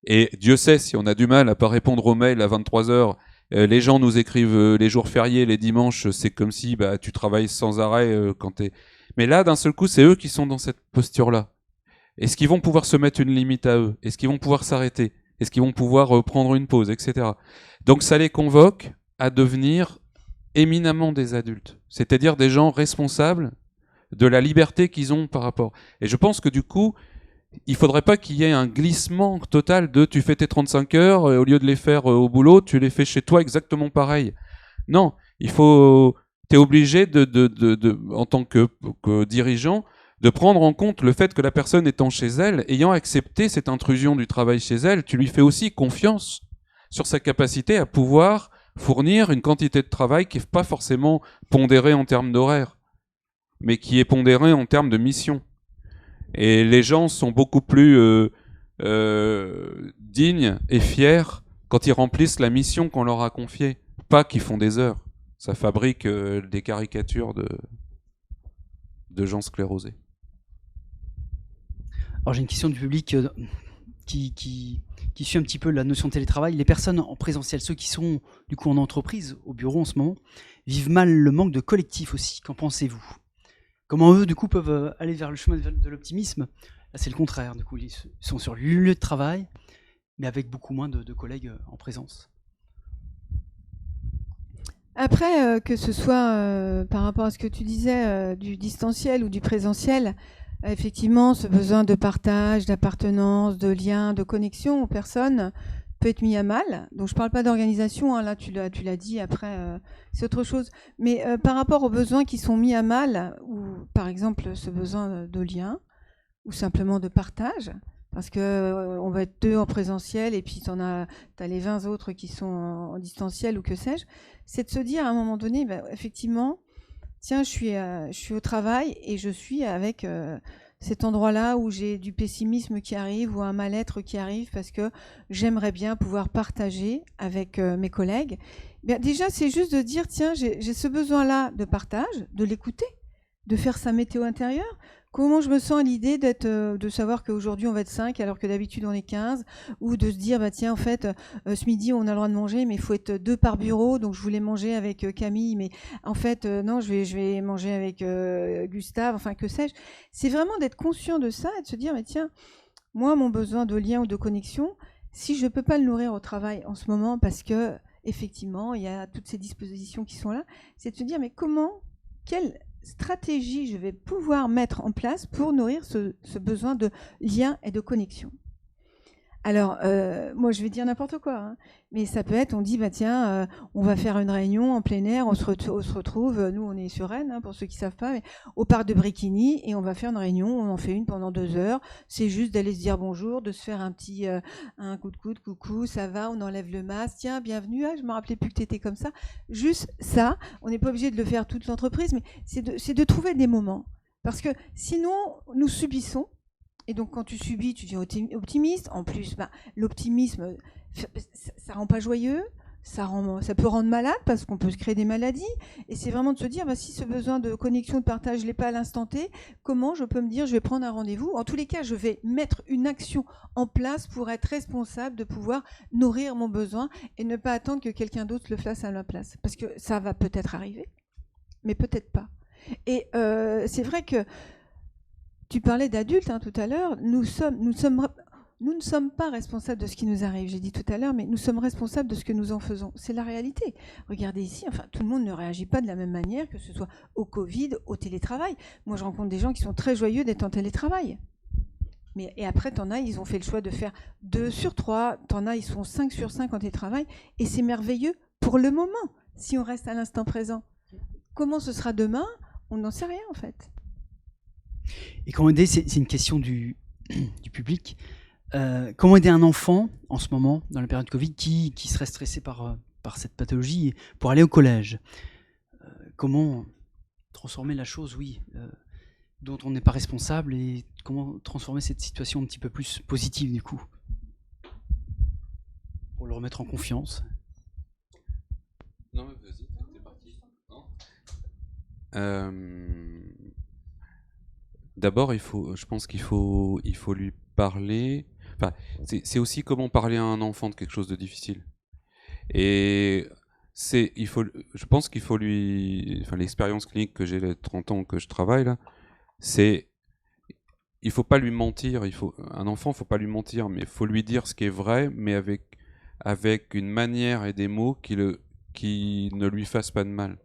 Et Dieu sait si on a du mal à pas répondre aux mails à 23h. Les gens nous écrivent les jours fériés, les dimanches, c'est comme si tu travailles sans arrêt quand t'es... Mais là, d'un seul coup, c'est eux qui sont dans cette posture-là. Est-ce qu'ils vont pouvoir se mettre une limite à eux? Est-ce qu'ils vont pouvoir s'arrêter? Est-ce qu'ils vont pouvoir prendre une pause, etc. Donc ça les convoque à devenir éminemment des adultes, c'est-à-dire des gens responsables de la liberté qu'ils ont par rapport. Et je pense que du coup, il faudrait pas qu'il y ait un glissement total de tu fais tes 35 heures, et au lieu de les faire au boulot, tu les fais chez toi exactement pareil. Non, t'es obligé en tant que dirigeant, de prendre en compte le fait que la personne étant chez elle, ayant accepté cette intrusion du travail chez elle, tu lui fais aussi confiance sur sa capacité à pouvoir fournir une quantité de travail qui n'est pas forcément pondérée en termes d'horaire, mais qui est pondérée en termes de mission. Et les gens sont beaucoup plus dignes et fiers quand ils remplissent la mission qu'on leur a confiée, pas qu'ils font des heures. Ça fabrique des caricatures de gens sclérosés. Alors j'ai une question du public qui suit un petit peu la notion de télétravail. Les personnes en présentiel, ceux qui sont du coup en entreprise, au bureau en ce moment, vivent mal le manque de collectif aussi. Qu'en pensez-vous? Comment eux, du coup, peuvent aller vers le chemin de l'optimisme? Là, c'est le contraire. Du coup, ils sont sur le lieu de travail, mais avec beaucoup moins de collègues en présence. Après, que ce soit par rapport à ce que tu disais du distanciel ou du présentiel, effectivement, ce besoin de partage, d'appartenance, de lien, de connexion aux personnes peut être mis à mal. Donc, je ne parle pas d'organisation, hein, là, tu l'as dit, après, c'est autre chose. Mais par rapport aux besoins qui sont mis à mal, ou par exemple ce besoin de lien, ou simplement de partage, parce qu'on va être 2 en présentiel et puis tu as les 20 autres qui sont en distanciel ou que sais-je, c'est de se dire à un moment donné, effectivement, tiens, je suis au travail et je suis avec cet endroit-là où j'ai du pessimisme qui arrive ou un mal-être qui arrive parce que j'aimerais bien pouvoir partager avec mes collègues. Bien, déjà, c'est juste de dire, tiens, j'ai ce besoin-là de partage, de l'écouter, de faire sa météo intérieure. Comment je me sens à l'idée de savoir qu'aujourd'hui on va être 5 alors que d'habitude on est 15, ou de se dire tiens en fait ce midi on a le droit de manger mais il faut être 2 par bureau, donc je voulais manger avec Camille mais en fait non je vais manger avec Gustave, enfin que sais-je. C'est vraiment d'être conscient de ça et de se dire mais tiens, moi mon besoin de lien ou de connexion, si je peux pas le nourrir au travail en ce moment parce que effectivement il y a toutes ces dispositions qui sont là, c'est de se dire mais quelle stratégie je vais pouvoir mettre en place pour nourrir ce besoin de lien et de connexion. Alors, moi, je vais dire n'importe quoi, hein, mais ça peut être, on dit, tiens, on va faire une réunion en plein air, on se retrouve, nous, on est sur Rennes, hein, pour ceux qui ne savent pas, mais au parc de Bréquigny, et on va faire une réunion, on en fait une pendant 2 heures. C'est juste d'aller se dire bonjour, de se faire un petit un coup de coude, coucou, ça va, on enlève le masque, tiens, bienvenue, je ne me rappelais plus que tu étais comme ça. Juste ça, on n'est pas obligé de le faire toute l'entreprise, mais c'est de trouver des moments. Parce que sinon, nous subissons. Et donc, quand tu subis, tu deviens optimiste. En plus, l'optimisme, ça rend pas joyeux, ça peut rendre malade parce qu'on peut se créer des maladies. Et c'est vraiment de se dire, si ce besoin de connexion, de partage, je l'ai pas à l'instant T, comment je peux me dire, je vais prendre un rendez-vous? En tous les cas, je vais mettre une action en place pour être responsable de pouvoir nourrir mon besoin et ne pas attendre que quelqu'un d'autre le fasse à ma place. Parce que ça va peut-être arriver, mais peut-être pas. Et c'est vrai que tu parlais d'adultes tout à l'heure. Nous ne sommes pas responsables de ce qui nous arrive, j'ai dit tout à l'heure, mais nous sommes responsables de ce que nous en faisons. C'est la réalité. Regardez ici, tout le monde ne réagit pas de la même manière, que ce soit au Covid, au télétravail. Moi, je rencontre des gens qui sont très joyeux d'être en télétravail. Et après, t'en as, ils ont fait le choix de faire 2 sur 3, t'en as, ils sont 5 sur 5 en télétravail, et c'est merveilleux pour le moment, si on reste à l'instant présent. Comment ce sera demain? On n'en sait rien, en fait. Et comment aider, c'est une question du public. Comment aider un enfant en ce moment, dans la période Covid, qui serait stressé par cette pathologie, pour aller au collège? Comment transformer la chose, dont on n'est pas responsable et comment transformer cette situation un petit peu plus positive du coup pour le remettre en confiance. Non, mais vas-y, t'es parti. Non. D'abord, je pense qu'il faut lui parler. Enfin, c'est aussi comment parler à un enfant de quelque chose de difficile. Et je pense qu'il faut lui, enfin, l'expérience clinique que j'ai les 30 ans que je travaille là, il faut pas lui mentir. Un enfant, faut pas lui mentir, mais il faut lui dire ce qui est vrai, mais avec une manière et des mots qui ne lui fassent pas de mal.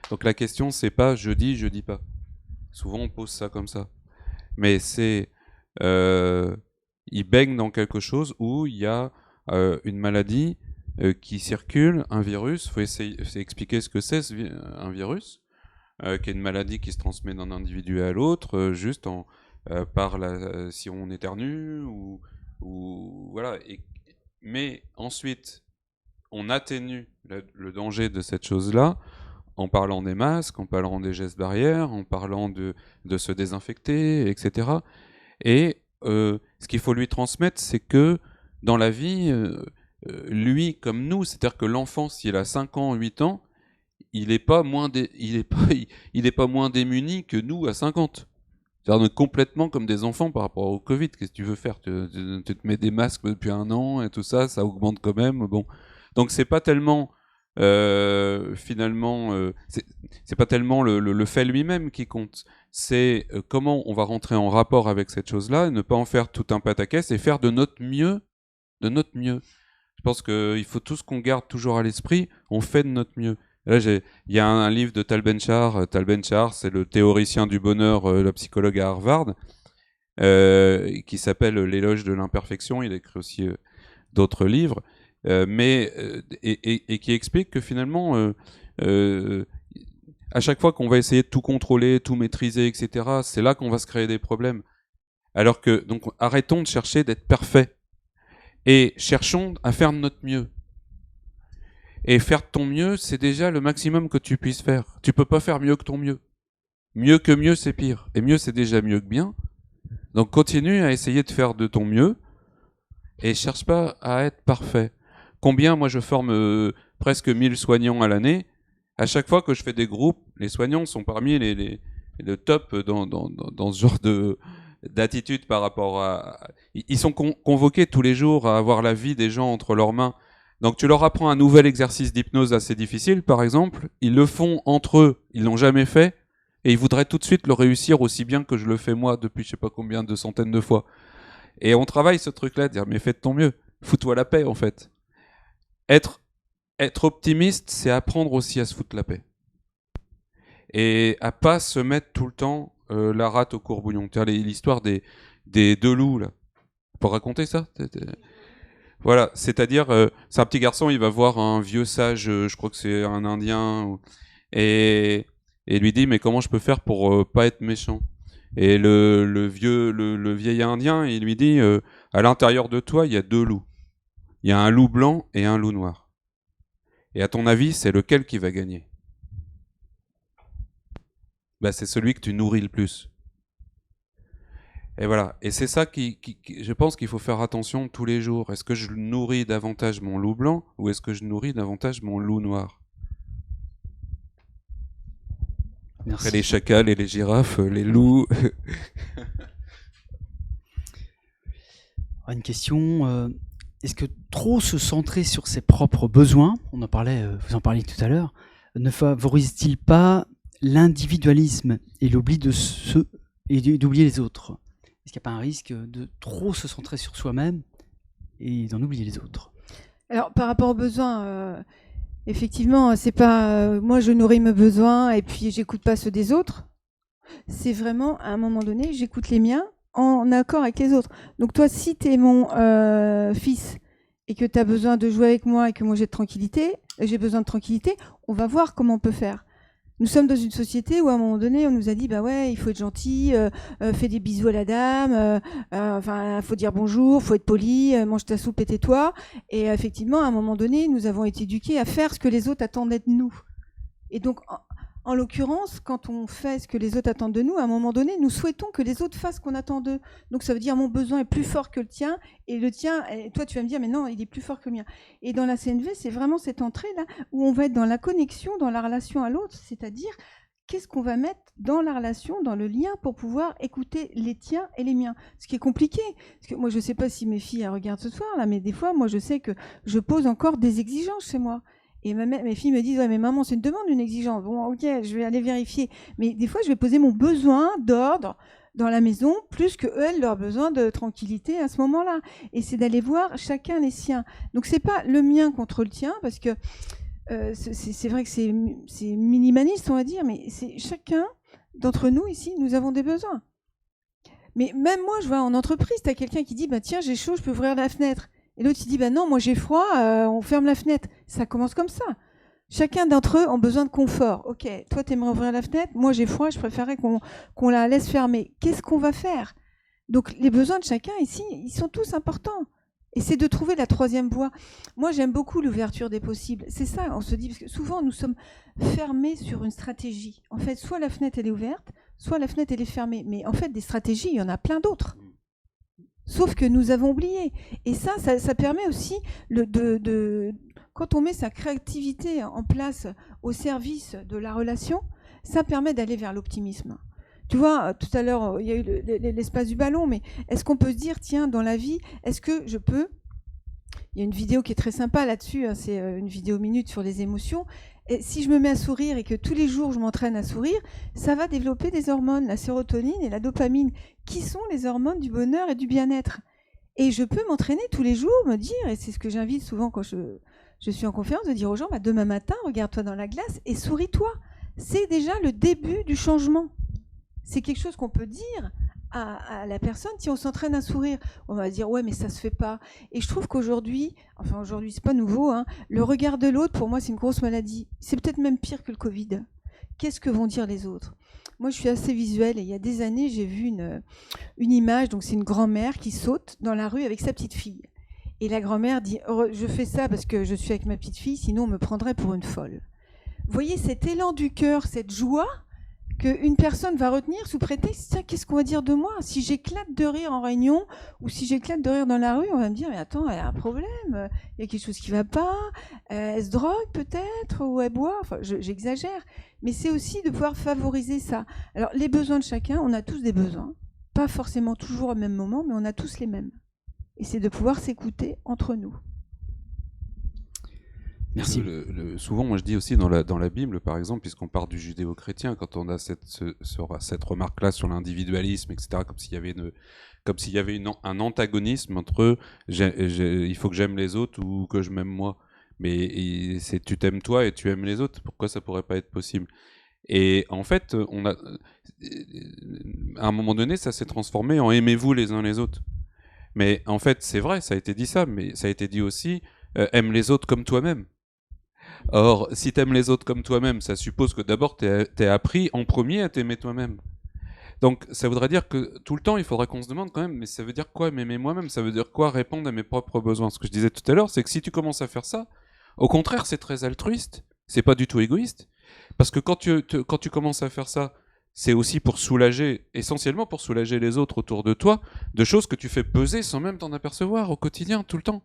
Donc la question, c'est pas je dis pas. Souvent on pose ça comme ça. Mais c'est il baigne dans quelque chose où il y a une maladie qui circule, un virus. Il faut essayer d'expliquer ce que c'est un virus, qui est une maladie qui se transmet d'un individu à l'autre, juste si on éternue ou voilà. Mais ensuite, on atténue le danger de cette chose-là en parlant des masques, en parlant des gestes barrières, en parlant de se désinfecter, etc. Et ce qu'il faut lui transmettre, c'est que dans la vie, lui comme nous, c'est-à-dire que l'enfant, s'il a 5 ans, 8 ans, il n'est pas moins démuni que nous à 50. C'est-à-dire on est complètement comme des enfants par rapport au Covid. Qu'est-ce que tu veux faire ? Tu te mets des masques depuis 1 an et tout ça, ça augmente quand même. Bon. Donc c'est pas tellement finalement, c'est pas tellement le fait lui-même qui compte. C'est comment on va rentrer en rapport avec cette chose-là, et ne pas en faire tout un pataquès et faire de notre mieux. Je pense qu'il faut tout ce qu'on garde toujours à l'esprit, on fait de notre mieux. Là, il y a un livre de Tal Ben-Shahar. Tal Ben-Shahar, c'est le théoricien du bonheur, le psychologue à Harvard, qui s'appelle L'éloge de l'imperfection. Il a écrit aussi d'autres livres, et qui explique que finalement, à chaque fois qu'on va essayer de tout contrôler, tout maîtriser, etc., c'est là qu'on va se créer des problèmes. Alors que, donc, arrêtons de chercher d'être parfait et cherchons à faire de notre mieux. Et faire de ton mieux, c'est déjà le maximum que tu puisses faire. Tu peux pas faire mieux que ton mieux. Mieux que mieux, c'est pire. Et mieux, c'est déjà mieux que bien. Donc continue à essayer de faire de ton mieux et cherche pas à être parfait. Combien, moi je forme presque 1000 soignants à l'année. À chaque fois que je fais des groupes, les soignants sont parmi le top dans ce genre d'attitude par rapport à... Ils sont convoqués tous les jours à avoir la vie des gens entre leurs mains. Donc tu leur apprends un nouvel exercice d'hypnose assez difficile, par exemple. Ils le font entre eux, ils l'ont jamais fait, et ils voudraient tout de suite le réussir aussi bien que je le fais moi depuis je sais pas combien de centaines de fois. Et on travaille ce truc-là, de dire mais fais de ton mieux, fous-toi la paix en fait. Être optimiste, c'est apprendre aussi à se foutre la paix. Et à pas se mettre tout le temps la rate au courbouillon. L'histoire des deux loups, là. Pour raconter ça Voilà, c'est-à-dire, c'est un petit garçon, il va voir un vieux sage, je crois que c'est un Indien, et lui dit, mais comment je peux faire pour pas être méchant ? Et le vieil Indien, il lui dit, à l'intérieur de toi, il y a 2 loups. Il y a un loup blanc et un loup noir. Et à ton avis, c'est lequel qui va gagner ? Bah, c'est celui que tu nourris le plus. Et voilà. Et c'est ça je pense qu'il faut faire attention tous les jours. Est-ce que je nourris davantage mon loup blanc ou est-ce que je nourris davantage mon loup noir ? Merci. Après les chacals et les girafes, les loups. Une question. Est-ce que trop se centrer sur ses propres besoins, vous en parliez tout à l'heure, ne favorise-t-il pas l'individualisme et l'oubli et d'oublier les autres ? Est-ce qu'il n'y a pas un risque de trop se centrer sur soi-même et d'en oublier les autres ? Alors, par rapport aux besoins, effectivement, c'est pas moi je nourris mes besoins et puis j'écoute pas ceux des autres. C'est vraiment, à un moment donné, j'écoute les miens en accord avec les autres. Donc toi, si tu es mon fils et que tu as besoin de jouer avec moi et que moi j'ai besoin de tranquillité, on va voir comment on peut faire. Nous sommes dans une société où à un moment donné, on nous a dit bah ouais, il faut être gentil, fais des bisous à la dame, faut dire bonjour, faut être poli, mange ta soupe et tais-toi. Et effectivement, à un moment donné, nous avons été éduqués à faire ce que les autres attendaient de nous. Et donc, En l'occurrence, quand on fait ce que les autres attendent de nous, à un moment donné, nous souhaitons que les autres fassent ce qu'on attend d'eux. Donc ça veut dire mon besoin est plus fort que le tien, et le tien, et toi tu vas me dire mais non, il est plus fort que le mien. Et dans la CNV, c'est vraiment cette entrée-là où on va être dans la connexion, dans la relation à l'autre, c'est-à-dire qu'est-ce qu'on va mettre dans la relation, dans le lien pour pouvoir écouter les tiens et les miens. Ce qui est compliqué, parce que moi je ne sais pas si mes filles regardent ce soir, là, mais des fois, moi je sais que je pose encore des exigences chez moi. Et mes filles me disent, ouais, mais maman, c'est une demande, une exigence. Bon, ok, je vais aller vérifier. Mais des fois, je vais poser mon besoin d'ordre dans la maison, plus que elles, leur besoin de tranquillité à ce moment-là. Et c'est d'aller voir chacun les siens. Donc, c'est pas le mien contre le tien, parce que c'est vrai que c'est minimaliste, on va dire, mais c'est chacun d'entre nous ici, nous avons des besoins. Mais même moi, je vois en entreprise, tu as quelqu'un qui dit, bah, tiens, j'ai chaud, je peux ouvrir la fenêtre. Et l'autre, il dit, bah non, moi j'ai froid, on ferme la fenêtre. Ça commence comme ça. Chacun d'entre eux a besoin de confort. Ok, toi, tu aimerais ouvrir la fenêtre, moi j'ai froid, je préférerais qu'on la laisse fermer. Qu'est-ce qu'on va faire? Donc, les besoins de chacun ici, ils sont tous importants. Et c'est de trouver la troisième voie. Moi, j'aime beaucoup l'ouverture des possibles. C'est ça, on se dit, parce que souvent, nous sommes fermés sur une stratégie. En fait, soit la fenêtre, elle est ouverte, soit la fenêtre, elle est fermée. Mais en fait, des stratégies, il y en a plein d'autres. Sauf que nous avons oublié. Et ça permet aussi, quand on met sa créativité en place au service de la relation, ça permet d'aller vers l'optimisme. Tu vois, tout à l'heure, il y a eu l'espace du ballon, mais est-ce qu'on peut se dire, tiens, dans la vie, est-ce que je peux... Il y a une vidéo qui est très sympa là-dessus, hein, c'est une vidéo minute sur les émotions. Et si je me mets à sourire et que tous les jours je m'entraîne à sourire, ça va développer des hormones, la sérotonine et la dopamine, qui sont les hormones du bonheur et du bien-être. Et je peux m'entraîner tous les jours, me dire, et c'est ce que j'invite souvent quand je suis en conférence, de dire aux gens, bah, demain matin, regarde-toi dans la glace et souris-toi. C'est déjà le début du changement. C'est quelque chose qu'on peut dire à la personne si on s'entraîne à sourire. On va dire, ouais, mais ça se fait pas. Et je trouve qu'aujourd'hui, enfin aujourd'hui, c'est pas nouveau, hein, le regard de l'autre, pour moi, c'est une grosse maladie. C'est peut-être même pire que le Covid. Qu'est-ce que vont dire les autres? Moi, je suis assez visuelle et il y a des années, j'ai vu une image, donc c'est une grand-mère qui saute dans la rue avec sa petite fille. Et la grand-mère dit, je fais ça parce que je suis avec ma petite fille, sinon on me prendrait pour une folle. Vous voyez cet élan du cœur, cette joie qu'une personne va retenir sous prétexte, tiens, qu'est-ce qu'on va dire de moi? Si j'éclate de rire en réunion ou si j'éclate de rire dans la rue, on va me dire, mais attends, elle a un problème, il y a quelque chose qui ne va pas, elle se drogue peut-être, ou elle boit, enfin, j'exagère. Mais c'est aussi de pouvoir favoriser ça. Alors, les besoins de chacun, on a tous des besoins, pas forcément toujours au même moment, mais on a tous les mêmes. Et c'est de pouvoir s'écouter entre nous. Merci. Souvent, moi je dis aussi dans la Bible, par exemple, puisqu'on part du judéo-chrétien, quand on a cette remarque-là sur l'individualisme, etc., comme s'il y avait un antagonisme entre il faut que j'aime les autres ou que je m'aime moi. Mais c'est tu t'aimes toi et tu aimes les autres. Pourquoi ça pourrait pas être possible? Et en fait, à un moment donné, ça s'est transformé en aimez-vous les uns les autres. Mais en fait, c'est vrai, ça a été dit ça, mais ça a été dit aussi aime les autres comme toi-même. Or, si t'aimes les autres comme toi-même, ça suppose que d'abord t'es appris en premier à t'aimer toi-même. Donc, ça voudrait dire que tout le temps, il faudrait qu'on se demande quand même, mais ça veut dire quoi m'aimer moi-même? Ça veut dire quoi répondre à mes propres besoins? Ce que je disais tout à l'heure, c'est que si tu commences à faire ça, au contraire, c'est très altruiste. C'est pas du tout égoïste. Parce que quand tu commences à faire ça, c'est aussi pour soulager, essentiellement pour soulager les autres autour de toi, de choses que tu fais peser sans même t'en apercevoir au quotidien, tout le temps.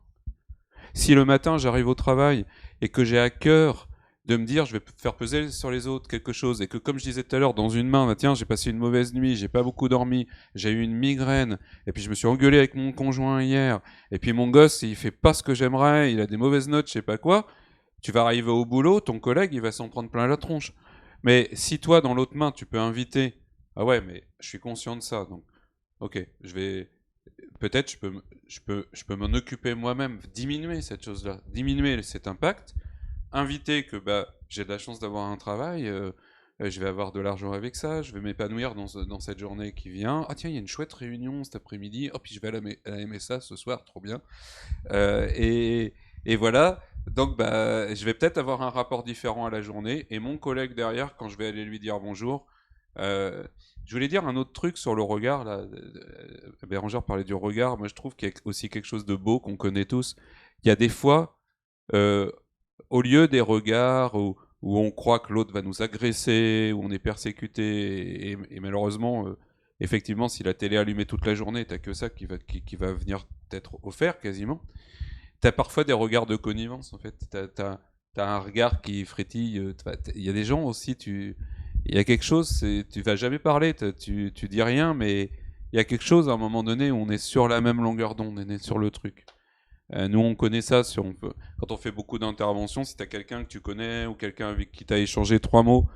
Si le matin j'arrive au travail et que j'ai à cœur de me dire je vais faire peser sur les autres quelque chose et que comme je disais tout à l'heure dans une main, bah, tiens j'ai passé une mauvaise nuit, j'ai pas beaucoup dormi, j'ai eu une migraine et puis je me suis engueulé avec mon conjoint hier et puis mon gosse il fait pas ce que j'aimerais, il a des mauvaises notes, je sais pas quoi, tu vas arriver au boulot, ton collègue il va s'en prendre plein la tronche. Mais si toi dans l'autre main tu peux inviter, ah ouais mais je suis conscient de ça donc ok je vais peut-être je peux m'en occuper moi-même, diminuer cette chose-là, diminuer cet impact, inviter que bah, j'ai de la chance d'avoir un travail, je vais avoir de l'argent avec ça, je vais m'épanouir dans cette journée qui vient. Ah tiens, il y a une chouette réunion cet après-midi, oh puis je vais aller aimer ça ce soir, trop bien. Et voilà, donc bah, je vais peut-être avoir un rapport différent à la journée, et mon collègue derrière, quand je vais aller lui dire bonjour, je voulais dire un autre truc sur le regard. Là. Bérangère parlait du regard. Moi, je trouve qu'il y a aussi quelque chose de beau qu'on connaît tous. Il y a des fois, au lieu des regards où on croit que l'autre va nous agresser, où on est persécuté, et malheureusement, effectivement, si la télé est allumée toute la journée, t'as que ça qui va venir t'être offert quasiment. T'as parfois des regards de connivence, en fait. T'as un regard qui frétille. Il y a des gens aussi, il y a quelque chose, tu vas jamais parler, tu dis rien, mais il y a quelque chose à un moment donné où on est sur la même longueur d'onde, on est sur le truc. Nous, on connaît ça quand on fait beaucoup d'interventions. Si tu as quelqu'un que tu connais ou quelqu'un avec qui tu as échangé 3 mots,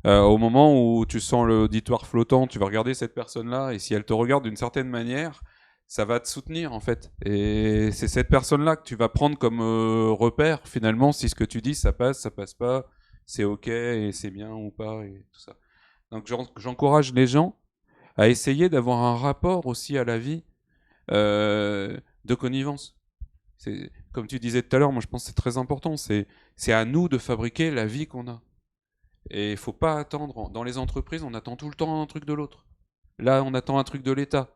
au moment où tu sens l'auditoire flottant, tu vas regarder cette personne-là, et si elle te regarde d'une certaine manière, ça va te soutenir en fait. Et c'est cette personne-là que tu vas prendre comme repère finalement, si ce que tu dis ça passe pas, c'est ok et c'est bien ou pas et tout ça. Donc j'encourage les gens à essayer d'avoir un rapport aussi à la vie de connivence. Comme tu disais tout à l'heure, moi je pense que c'est très important, c'est à nous de fabriquer la vie qu'on a. Et il faut pas attendre, dans les entreprises on attend tout le temps un truc de l'autre. Là on attend un truc de l'État.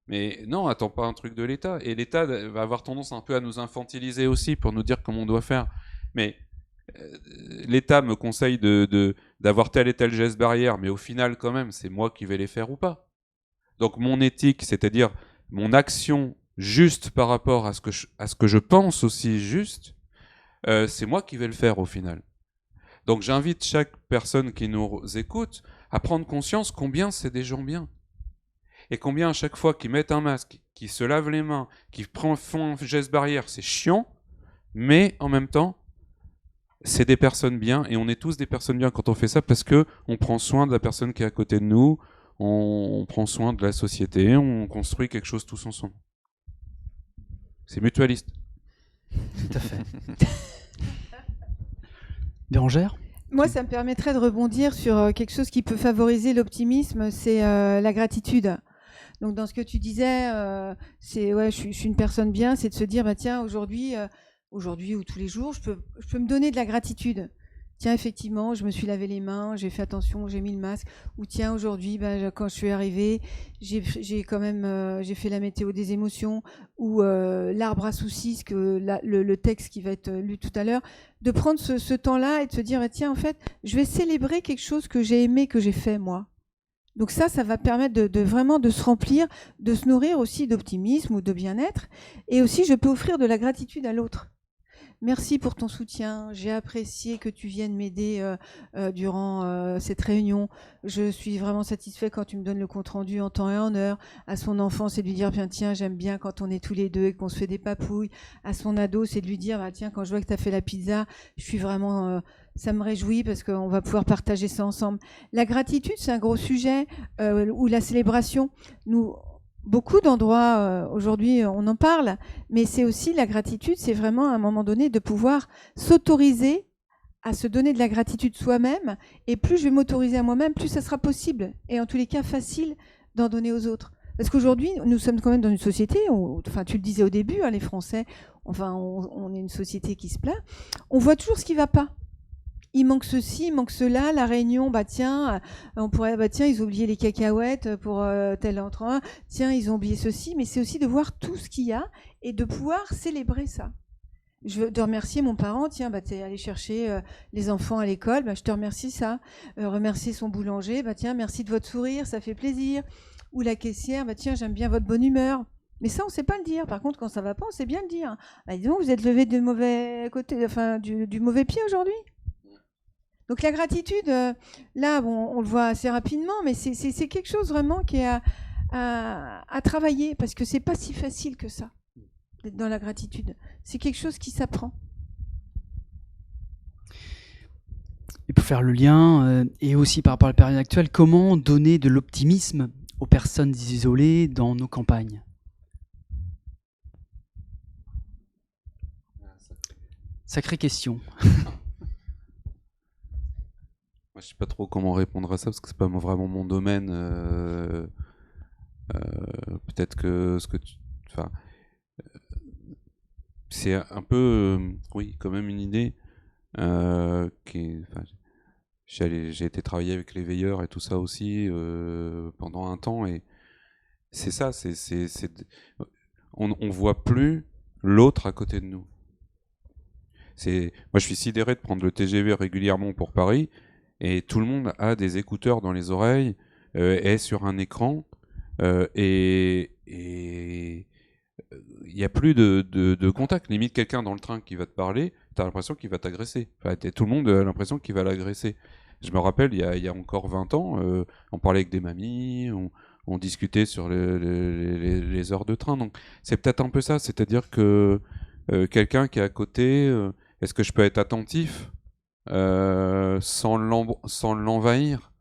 Mais non, attends pas un truc de l'État. Et l'État va avoir tendance un peu à nous infantiliser aussi pour nous dire comment on doit faire. Mais l'État me conseille d'avoir tel et tel geste barrière, mais au final quand même c'est moi qui vais les faire ou pas. Donc mon éthique, c'est-à-dire mon action juste par rapport à ce que je pense aussi juste, c'est moi qui vais le faire au final. Donc j'invite chaque personne qui nous écoute à prendre conscience combien c'est des gens bien. Et combien à chaque fois qu'ils mettent un masque, qu'ils se lavent les mains, qu'ils font un geste barrière, c'est chiant, mais en même temps, c'est des personnes bien, et on est tous des personnes bien quand on fait ça, parce qu'on prend soin de la personne qui est à côté de nous, on prend soin de la société, on construit quelque chose tous ensemble. C'est mutualiste. Tout à fait. Bérangère ? Moi, ça me permettrait de rebondir sur quelque chose qui peut favoriser l'optimisme, c'est la gratitude. Donc, dans ce que tu disais, je suis une personne bien, c'est de se dire, bah, tiens, aujourd'hui ou tous les jours, je peux me donner de la gratitude. Tiens, effectivement, je me suis lavé les mains, j'ai fait attention, j'ai mis le masque. Ou tiens, aujourd'hui, quand je suis arrivée, j'ai fait la météo des émotions. Ou l'arbre à soucis, le texte qui va être lu tout à l'heure. De prendre ce temps-là et de se dire, bah, tiens, en fait, je vais célébrer quelque chose que j'ai aimé, que j'ai fait moi. Donc ça va permettre de vraiment de se remplir, de se nourrir aussi d'optimisme ou de bien-être. Et aussi, je peux offrir de la gratitude à l'autre. Merci pour ton soutien. J'ai apprécié que tu viennes m'aider durant cette réunion. Je suis vraiment satisfait quand tu me donnes le compte-rendu en temps et en heure. À son enfant, c'est de lui dire, tiens, j'aime bien quand on est tous les deux et qu'on se fait des papouilles. À son ado, c'est de lui dire, tiens, quand je vois que tu as fait la pizza, je suis vraiment... ça me réjouit parce qu'on va pouvoir partager ça ensemble. La gratitude, c'est un gros sujet, ou la célébration. Beaucoup d'endroits, aujourd'hui, on en parle, mais c'est aussi la gratitude, c'est vraiment à un moment donné de pouvoir s'autoriser à se donner de la gratitude soi-même, et plus je vais m'autoriser à moi-même, plus ça sera possible, et en tous les cas facile d'en donner aux autres. Parce qu'aujourd'hui, nous sommes quand même dans une société, tu le disais au début, les Français, on est une société qui se plaint, on voit toujours ce qui ne va pas. Il manque ceci, il manque cela, la réunion, tiens, ils ont oublié les cacahuètes pour tel entrain, tiens, ils ont oublié ceci, mais c'est aussi de voir tout ce qu'il y a et de pouvoir célébrer ça. Je veux te remercier mon parent, tiens, t'es allé chercher les enfants à l'école, je te remercie ça. Remercier son boulanger, tiens, merci de votre sourire, ça fait plaisir. Ou la caissière, tiens, j'aime bien votre bonne humeur. Mais ça, on ne sait pas le dire. Par contre, quand ça va pas, on sait bien le dire. Dis donc, vous êtes levé du mauvais côté, du mauvais pied aujourd'hui. Donc la gratitude, là, on le voit assez rapidement, mais c'est quelque chose vraiment qui est à travailler, parce que c'est pas si facile que ça, d'être dans la gratitude. C'est quelque chose qui s'apprend. Et pour faire le lien, et aussi par rapport à la période actuelle, comment donner de l'optimisme aux personnes isolées dans nos campagnes ? Sacrée question. Moi, je sais pas trop comment répondre à ça parce que c'est pas vraiment mon domaine. Peut-être que c'est un peu, oui, quand même une idée j'ai été travailler avec les veilleurs et tout ça aussi pendant un temps, et c'est ça, on voit plus l'autre à côté de nous. Moi, je suis sidéré de prendre le TGV régulièrement pour Paris, et tout le monde a des écouteurs dans les oreilles, est sur un écran, et il n'y a plus de contact. Limite, quelqu'un dans le train qui va te parler, tu as l'impression qu'il va t'agresser. Enfin, tout le monde a l'impression qu'il va l'agresser. Je me rappelle, il y a encore 20 ans, on parlait avec des mamies, on discutait sur les heures de train. Donc, c'est peut-être un peu ça. C'est-à-dire que quelqu'un qui est à côté, est-ce que je peux être attentif sans l'envahir?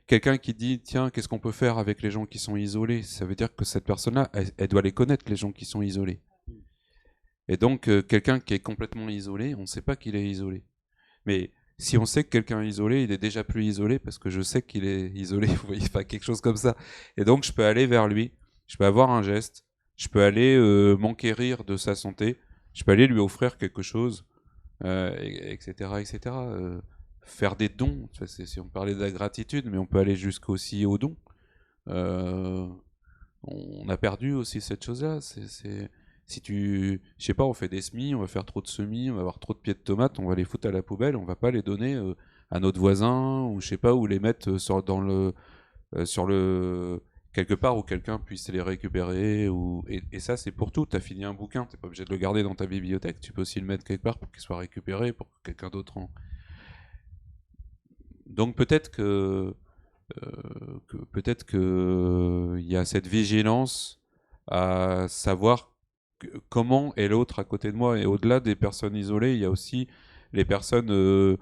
Quelqu'un qui dit tiens, qu'est-ce qu'on peut faire avec les gens qui sont isolés, ça veut dire que cette personne-là, elle doit les connaître, les gens qui sont isolés. Et donc quelqu'un qui est complètement isolé, on ne sait pas qu'il est isolé. Mais si on sait que quelqu'un est isolé, il est déjà plus isolé parce que je sais qu'il est isolé, vous voyez, enfin, quelque chose comme ça. Et donc je peux aller vers lui, je peux avoir un geste, je peux aller m'enquérir de sa santé, je peux aller lui offrir quelque chose, etc., etc. Faire des dons, si on parlait de la gratitude, mais on peut aller jusqu'aussi aux dons. On a perdu aussi cette chose-là. Si je sais pas, on fait des semis, on va faire trop de semis, on va avoir trop de pieds de tomates, on va les foutre à la poubelle, on va pas les donner à notre voisin, ou je sais pas, ou les mettre quelque part où quelqu'un puisse les récupérer. Et ça, c'est pour tout. Tu as fini un bouquin, tu n'es pas obligé de le garder dans ta bibliothèque, tu peux aussi le mettre quelque part pour qu'il soit récupéré, pour que quelqu'un d'autre en... Donc peut-être que il y a cette vigilance à savoir comment est l'autre à côté de moi. Et au-delà des personnes isolées, il y a aussi les personnes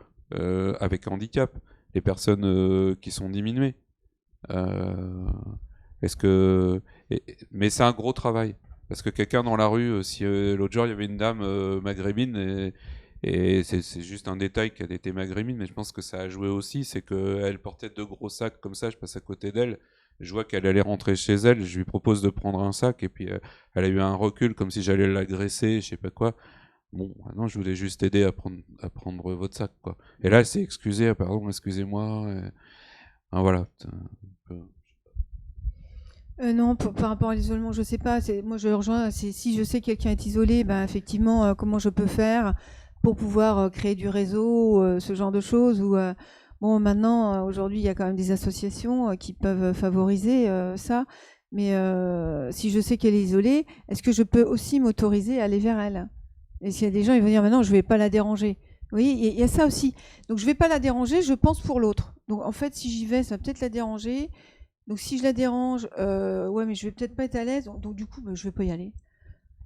avec handicap, les personnes qui sont diminuées. Mais c'est un gros travail. Parce que quelqu'un dans la rue, si l'autre jour il y avait une dame maghrébine, et c'est juste un détail qu'elle était maghrébine, mais je pense que ça a joué aussi, c'est qu'elle portait 2 gros sacs comme ça, je passe à côté d'elle, je vois qu'elle allait rentrer chez elle, je lui propose de prendre un sac, et puis elle a eu un recul comme si j'allais l'agresser, je sais pas quoi. Bon, non, je voulais juste aider à prendre votre sac, quoi. Et là, elle s'est excusée, ah, pardon, excusez-moi. Voilà. Non, par rapport à l'isolement, je sais pas. Moi, je rejoins. Si je sais que quelqu'un est isolé, ben effectivement, comment je peux faire pour pouvoir créer du réseau, ce genre de choses. Ou bon, maintenant, aujourd'hui, il y a quand même des associations qui peuvent favoriser ça. Mais si je sais qu'elle est isolée, est-ce que je peux aussi m'autoriser à aller vers elle? Et s'il y a des gens, ils vont dire, maintenant, je vais pas la déranger. Vous voyez, il y a ça aussi. Donc, je vais pas la déranger, je pense pour l'autre. Donc, en fait, si j'y vais, ça va peut-être la déranger. Donc si je la dérange, ouais, mais je vais peut-être pas être à l'aise, donc du coup, je vais pas y aller.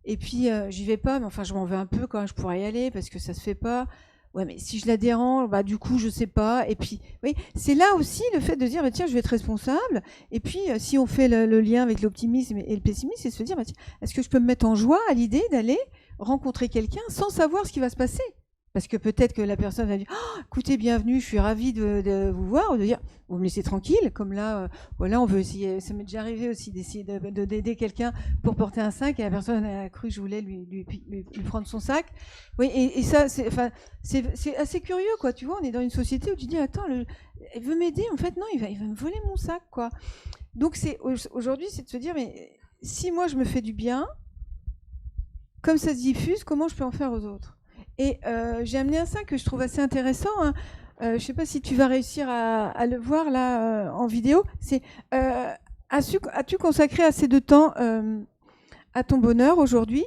Et puis j'y vais pas, mais enfin je m'en vais un peu quand même, je pourrais y aller parce que ça se fait pas. Ouais, mais si je la dérange, bah du coup je sais pas. Et puis, oui, c'est là aussi le fait de dire, bah, tiens, je vais être responsable. Et puis si on fait le lien avec l'optimisme et le pessimisme, c'est de se dire, bah, tiens, est-ce que je peux me mettre en joie à l'idée d'aller rencontrer quelqu'un sans savoir ce qui va se passer? Parce que peut-être que la personne va dire oh, écoutez, bienvenue, je suis ravie de vous voir, ou de dire vous me laissez tranquille, comme là, voilà, on veut essayer. Ça m'est déjà arrivé aussi d'essayer d'aider quelqu'un pour porter un sac, et la personne a cru que je voulais lui prendre son sac. Oui, et ça, c'est assez curieux, quoi. Tu vois, on est dans une société où tu dis attends, elle veut m'aider, en fait, non, il va me voler mon sac, quoi. Donc aujourd'hui, c'est de se dire mais si moi je me fais du bien, comme ça se diffuse, comment je peux en faire aux autres? Et j'ai amené un sac que je trouve assez intéressant. Hein. Je ne sais pas si tu vas réussir à le voir là en vidéo. C'est as-tu consacré assez de temps à ton bonheur aujourd'hui?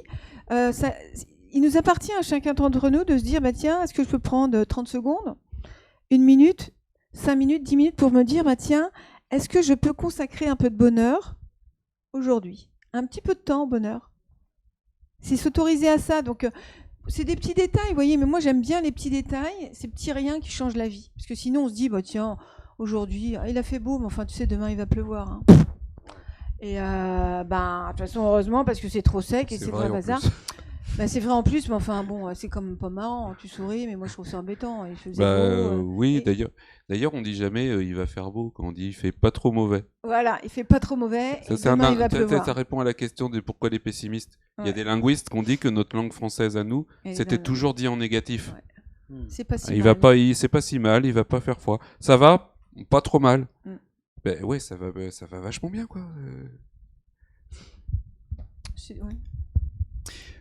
Il nous appartient à chacun d'entre nous de se dire bah, tiens, est-ce que je peux prendre 30 secondes, 1 minute, 5 minutes, 10 minutes pour me dire bah, tiens, est-ce que je peux consacrer un peu de bonheur aujourd'hui? Un petit peu de temps au bonheur. C'est s'autoriser à ça. Donc, c'est des petits détails, vous voyez, mais moi j'aime bien les petits détails, ces petits riens qui changent la vie. Parce que sinon on se dit, bah tiens, aujourd'hui, il a fait beau, mais enfin tu sais, demain il va pleuvoir. Hein. Et de toute façon, heureusement, parce que c'est trop sec et c'est vrai bazar. Bah, c'est vrai en plus, mais enfin bon, c'est quand même pas marrant, tu souris, mais moi je trouve ça embêtant. Il faisait beau, oui, d'ailleurs on dit jamais il va faire beau, quand on dit il fait pas trop mauvais. Voilà, il fait pas trop mauvais, ça, demain il va pleuvoir. Ça répond à la question de pourquoi les pessimistes. Ouais. Il y a des linguistes qui ont dit que notre langue française à nous, c'était toujours dit en négatif. Ouais. C'est pas si mal. C'est pas si mal, il va pas faire froid. Ça va, pas trop mal. Ben ouais, ça va vachement bien, quoi.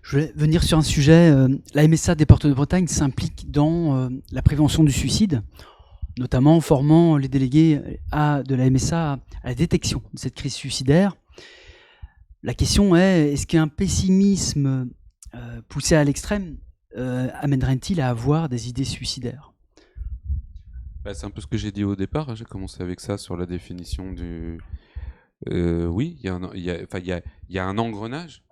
Je Je voulais venir sur un sujet. La MSA Département-de-Bretagne s'implique dans la prévention du suicide, notamment en formant les délégués de la MSA à la détection de cette crise suicidaire. La question est, est-ce qu'un pessimisme poussé à l'extrême amènerait-il à avoir des idées suicidaires ? C'est un peu ce que j'ai dit au départ. J'ai commencé avec ça sur la définition du... oui, il y a un engrenage.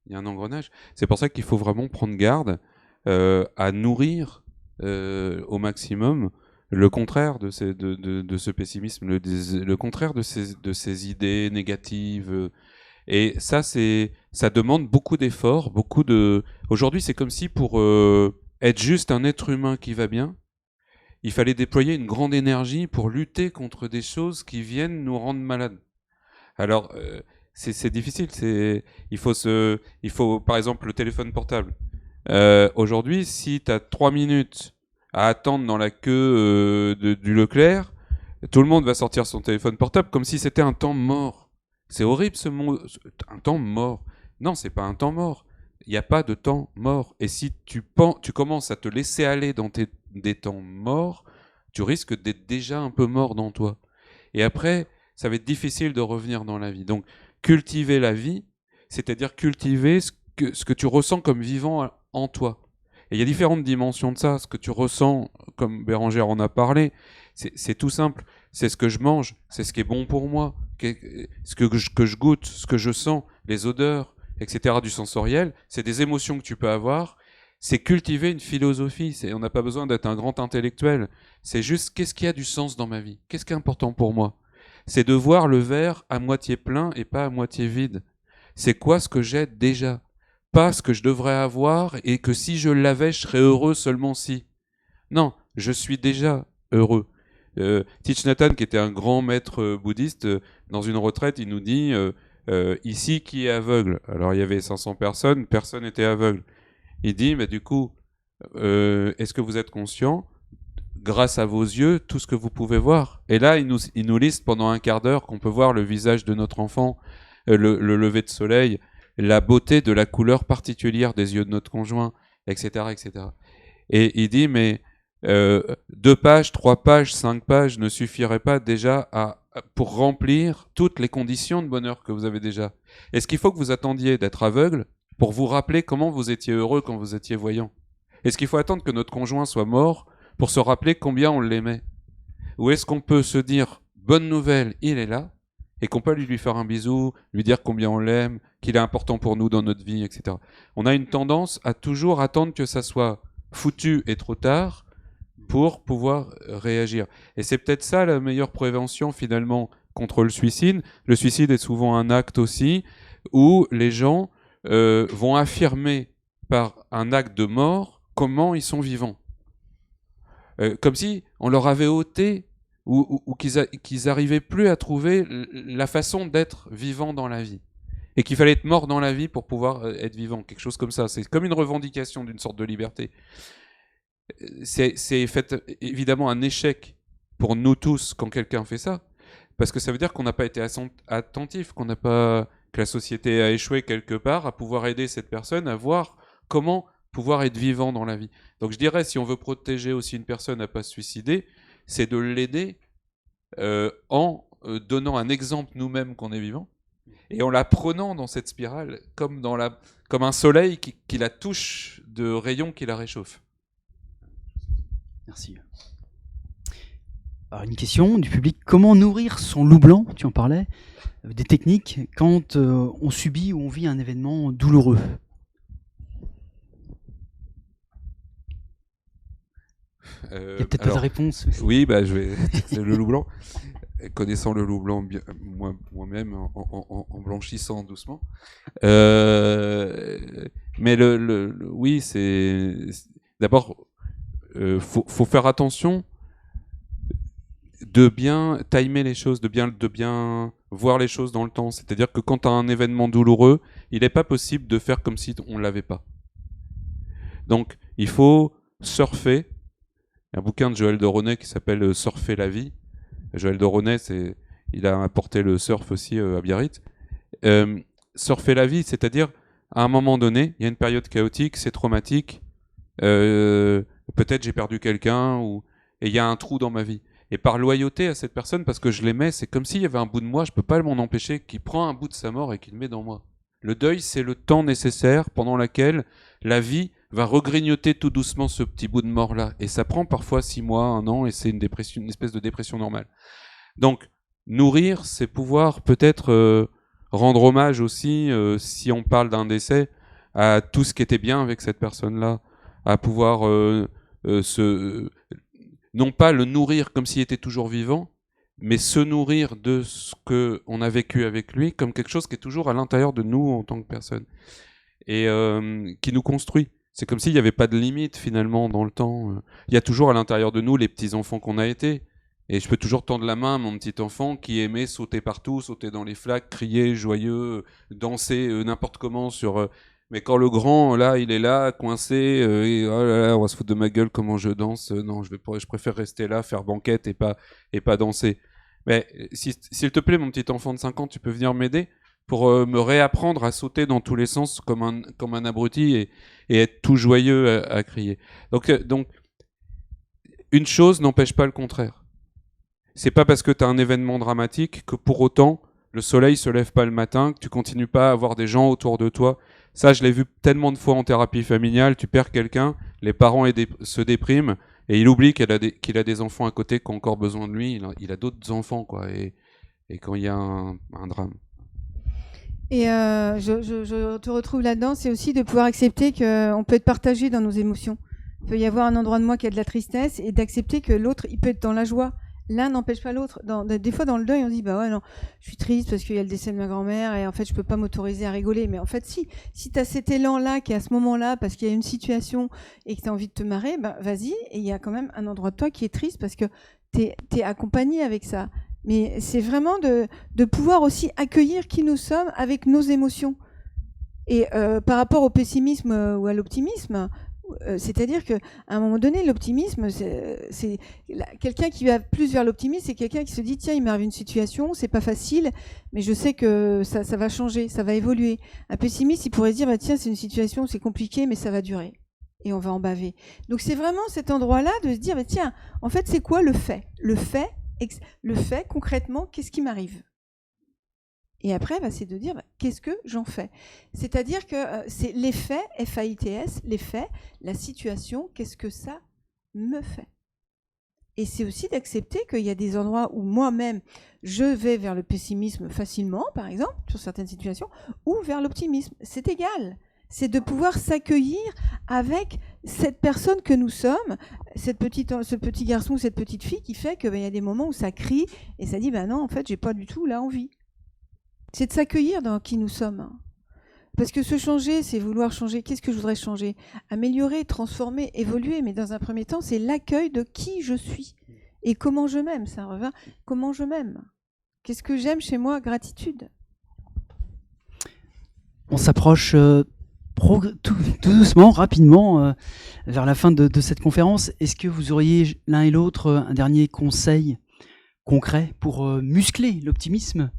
Il y a un engrenage. C'est pour ça qu'il faut vraiment prendre garde à nourrir au maximum le contraire de ce pessimisme, le contraire de ces idées négatives. Et ça demande beaucoup d'efforts, Aujourd'hui, c'est comme si pour être juste un être humain qui va bien, il fallait déployer une grande énergie pour lutter contre des choses qui viennent nous rendre malades. Alors, c'est difficile. Il faut, par exemple, le téléphone portable. Aujourd'hui, si tu as 3 minutes à attendre dans la queue du Leclerc, tout le monde va sortir son téléphone portable comme si c'était un temps mort. C'est horrible ce mot, un temps mort. Non, c'est pas un temps mort. Il n'y a pas de temps mort. Et si tu commences à te laisser aller dans des temps morts, tu risques d'être déjà un peu mort dans toi. Et après, ça va être difficile de revenir dans la vie. Donc, cultiver la vie, c'est-à-dire cultiver ce que tu ressens comme vivant en toi. Et il y a différentes dimensions de ça. Ce que tu ressens, comme Bérangère en a parlé, c'est tout simple. C'est ce que je mange, c'est ce qui est bon pour moi, ce que je goûte, ce que je sens, les odeurs, etc. du sensoriel. C'est des émotions que tu peux avoir. C'est cultiver une philosophie. On n'a pas besoin d'être un grand intellectuel. C'est juste qu'est-ce qui a du sens dans ma vie ? Qu'est-ce qui est important pour moi ? C'est de voir le verre à moitié plein et pas à moitié vide. C'est quoi ce que j'ai déjà ? Pas ce que je devrais avoir et que si je l'avais, je serais heureux seulement si. Non, je suis déjà heureux. Thich Nhat Hanh, qui était un grand maître bouddhiste, dans une retraite, il nous dit ici, qui est aveugle ? Alors il y avait 500 personnes, personne n'était aveugle. Il dit, mais du coup, est-ce que vous êtes conscient, grâce à vos yeux, tout ce que vous pouvez voir ? Et là, il nous liste pendant un quart d'heure qu'on peut voir le visage de notre enfant, le lever de soleil, la beauté de la couleur particulière des yeux de notre conjoint, etc., etc. Et il dit, mais 2 pages, 3 pages, 5 pages ne suffiraient pas déjà pour remplir toutes les conditions de bonheur que vous avez déjà. Est-ce qu'il faut que vous attendiez d'être aveugle pour vous rappeler comment vous étiez heureux quand vous étiez voyant ? Est-ce qu'il faut attendre que notre conjoint soit mort pour se rappeler combien on l'aimait ? Ou est-ce qu'on peut se dire, bonne nouvelle, il est là, et qu'on peut lui faire un bisou, lui dire combien on l'aime, qu'il est important pour nous dans notre vie, etc. On a une tendance à toujours attendre que ça soit foutu et trop tard pour pouvoir réagir. Et c'est peut-être ça la meilleure prévention finalement contre le suicide. Le suicide est souvent un acte aussi où les gens vont affirmer par un acte de mort comment ils sont vivants. Comme si on leur avait ôté ou qu'ils n'arrivaient plus à trouver la façon d'être vivant dans la vie. Et qu'il fallait être mort dans la vie pour pouvoir être vivant. Quelque chose comme ça. C'est comme une revendication d'une sorte de liberté. C'est évidemment un échec pour nous tous quand quelqu'un fait ça. Parce que ça veut dire qu'on n'a pas été attentif, que la société a échoué quelque part à pouvoir aider cette personne à voir comment pouvoir être vivant dans la vie. Donc je dirais, si on veut protéger aussi une personne à ne pas se suicider, c'est de l'aider en donnant un exemple nous-mêmes qu'on est vivant et en la prenant dans cette spirale comme un soleil qui la touche de rayons qui la réchauffent. Merci. Alors une question du public. Comment nourrir son loup blanc, tu en parlais, des techniques quand on subit ou on vit un événement douloureux ? Il y a peut-être pas de réponse. Oui, je vais. C'est le loup blanc. Connaissant le loup blanc moi-même, en blanchissant doucement. Mais oui, c'est d'abord, faut faire attention de bien timer les choses, de bien voir les choses dans le temps. C'est-à-dire que quand tu as un événement douloureux, il n'est pas possible de faire comme si on ne l'avait pas. Donc, il faut surfer. Il y a un bouquin de Joël de Ronet qui s'appelle « Surfer la vie ». Joël de Ronet, il a apporté le surf aussi à Biarritz. Surfer la vie, c'est-à-dire à un moment donné, il y a une période chaotique, c'est traumatique, peut-être j'ai perdu quelqu'un, et il y a un trou dans ma vie. Et par loyauté à cette personne, parce que je l'aimais, c'est comme s'il y avait un bout de moi, je peux pas m'en empêcher, qui prend un bout de sa mort et qui le met dans moi. Le deuil, c'est le temps nécessaire pendant lequel la vie va regrignoter tout doucement ce petit bout de mort-là. Et ça prend parfois 6 mois, 1 an, et c'est une espèce de dépression normale. Donc, nourrir, c'est pouvoir peut-être rendre hommage aussi, si on parle d'un décès, à tout ce qui était bien avec cette personne-là, à pouvoir non pas le nourrir comme s'il était toujours vivant, mais se nourrir de ce qu'on a vécu avec lui comme quelque chose qui est toujours à l'intérieur de nous en tant que personne, et qui nous construit. C'est comme s'il n'y avait pas de limite finalement dans le temps. Il y a toujours à l'intérieur de nous les petits-enfants qu'on a été. Et je peux toujours tendre la main à mon petit enfant qui aimait sauter partout, sauter dans les flaques, crier, joyeux, danser n'importe comment sur... mais quand le grand, là, il est là, coincé, et oh là là, on va se foutre de ma gueule comment je danse. Non, je préfère rester là, faire banquette et pas danser. Mais s'il te plaît, mon petit enfant de 5 ans, tu peux venir m'aider pour me réapprendre à sauter dans tous les sens comme un abruti et être tout joyeux à crier. Donc, une chose n'empêche pas le contraire. C'est pas parce que tu as un événement dramatique que pour autant le soleil se lève pas le matin, que tu continues pas à avoir des gens autour de toi. Ça, je l'ai vu tellement de fois en thérapie familiale. Tu perds quelqu'un, les parents se dépriment et il oublie qu'il a des enfants à côté qui ont encore besoin de lui. Il a d'autres enfants, quoi. Et quand il y a un drame. Et je te retrouve là-dedans, c'est aussi de pouvoir accepter qu'on peut être partagé dans nos émotions. Il peut y avoir un endroit de moi qui a de la tristesse et d'accepter que l'autre, il peut être dans la joie. L'un n'empêche pas l'autre. Des fois, dans le deuil, on dit, bah ouais, non, je suis triste parce qu'il y a le décès de ma grand-mère et en fait, je peux pas m'autoriser à rigoler. Mais en fait, si tu as cet élan-là qui est à ce moment-là parce qu'il y a une situation et que tu as envie de te marrer, bah vas-y. Et il y a quand même un endroit de toi qui est triste parce que t'es accompagné avec ça. Mais c'est vraiment de pouvoir aussi accueillir qui nous sommes avec nos émotions. Et par rapport au pessimisme ou à l'optimisme, c'est-à-dire qu'à un moment donné, l'optimisme, c'est quelqu'un qui va plus vers l'optimisme, c'est quelqu'un qui se dit tiens, il m'arrive une situation, c'est pas facile, mais je sais que ça va changer, ça va évoluer. Un pessimiste, il pourrait se dire bah, tiens, c'est une situation, c'est compliqué, mais ça va durer et on va en baver. Donc c'est vraiment cet endroit-là de se dire bah, tiens, en fait, c'est quoi le fait concrètement, qu'est-ce qui m'arrive? Et après, bah, c'est de dire qu'est-ce que j'en fais. C'est-à-dire que c'est les faits, F-A-I-T-S, les faits, la situation, qu'est-ce que ça me fait. Et c'est aussi d'accepter qu'il y a des endroits où moi-même, je vais vers le pessimisme facilement, par exemple, sur certaines situations, ou vers l'optimisme. C'est égal. C'est de pouvoir s'accueillir avec cette personne que nous sommes, ce petit garçon ou cette petite fille qui fait qu'il y a des moments où ça crie et ça dit bah non, en fait, j'ai pas du tout là envie. C'est de s'accueillir dans qui nous sommes. Parce que se changer, c'est vouloir changer. Qu'est-ce que je voudrais changer? Améliorer, transformer, évoluer. Mais dans un premier temps, c'est l'accueil de qui je suis. Et comment je m'aime, ça revient. Comment je m'aime? Qu'est-ce que j'aime chez moi? Gratitude. On s'approche tout doucement, rapidement, vers la fin de cette conférence. Est-ce que vous auriez l'un et l'autre un dernier conseil concret pour muscler l'optimisme?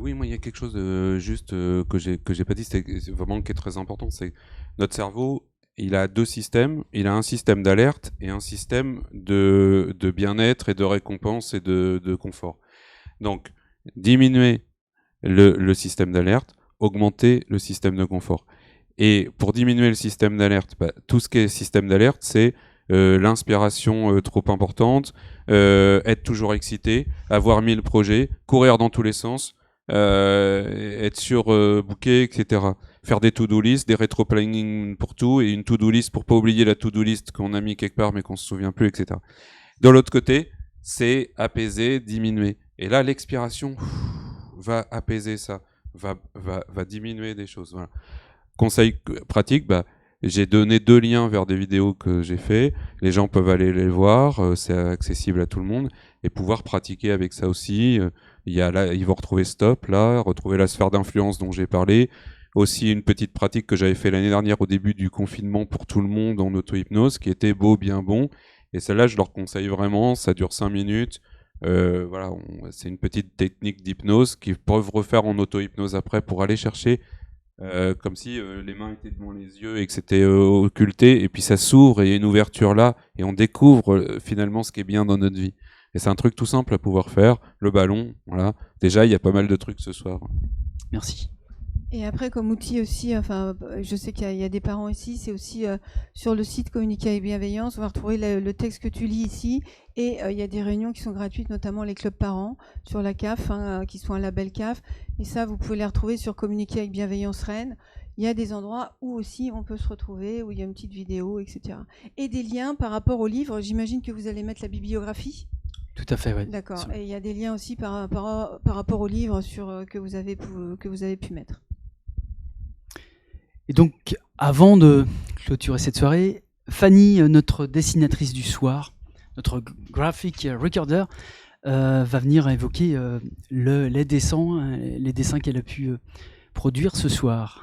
Oui, moi, il y a quelque chose juste que j'ai pas dit, c'est vraiment qui est très important. C'est notre cerveau, il a 2 systèmes. Il a un système d'alerte et un système de bien-être et de récompense et de confort. Donc, diminuer le système d'alerte, augmenter le système de confort. Et pour diminuer le système d'alerte, bah, tout ce qui est système d'alerte, c'est l'inspiration trop importante, être toujours excité, avoir 1000 projets, courir dans tous les sens, être surbooké, etc. Faire des to-do list, des rétro-planning pour tout et une to-do list pour pas oublier la to-do list qu'on a mis quelque part mais qu'on se souvient plus, etc. De l'autre côté, c'est apaiser, diminuer. Et là, l'expiration va apaiser ça, va diminuer des choses. Voilà. Conseil pratique, bah, j'ai donné 2 liens vers des vidéos que j'ai fait. Les gens peuvent aller les voir, c'est accessible à tout le monde et pouvoir pratiquer avec ça aussi. Ils vont retrouver Stop, là, retrouver la sphère d'influence dont j'ai parlé. Aussi une petite pratique que j'avais fait l'année dernière au début du confinement pour tout le monde en auto-hypnose, qui était beau, bien bon. Et celle-là, je leur conseille vraiment. Ça dure 5 minutes. Voilà, c'est une petite technique d'hypnose qu'ils peuvent refaire en auto-hypnose après pour aller chercher comme si les mains étaient devant les yeux et que c'était occulté, et puis ça s'ouvre et il y a une ouverture là, et on découvre finalement ce qui est bien dans notre vie. Et c'est un truc tout simple à pouvoir faire, le ballon, voilà. Déjà, il y a pas mal de trucs ce soir. Merci. Et après, comme outil aussi, enfin, je sais qu'il y a des parents ici, c'est aussi sur le site Communiquer avec bienveillance, on va retrouver le texte que tu lis ici, et il y a des réunions qui sont gratuites, notamment les clubs parents sur la CAF, qui sont un label CAF, et ça, vous pouvez les retrouver sur Communiquer avec bienveillance Rennes. Il y a des endroits où aussi on peut se retrouver, où il y a une petite vidéo, etc. Et des liens par rapport aux livres. J'imagine que vous allez mettre la bibliographie. Tout à fait, oui. D'accord. Et il y a des liens aussi par rapport aux livres que vous avez pu mettre. Et donc, avant de clôturer cette soirée, Fanny, notre dessinatrice du soir, notre graphic recorder, va venir évoquer les dessins qu'elle a pu produire ce soir.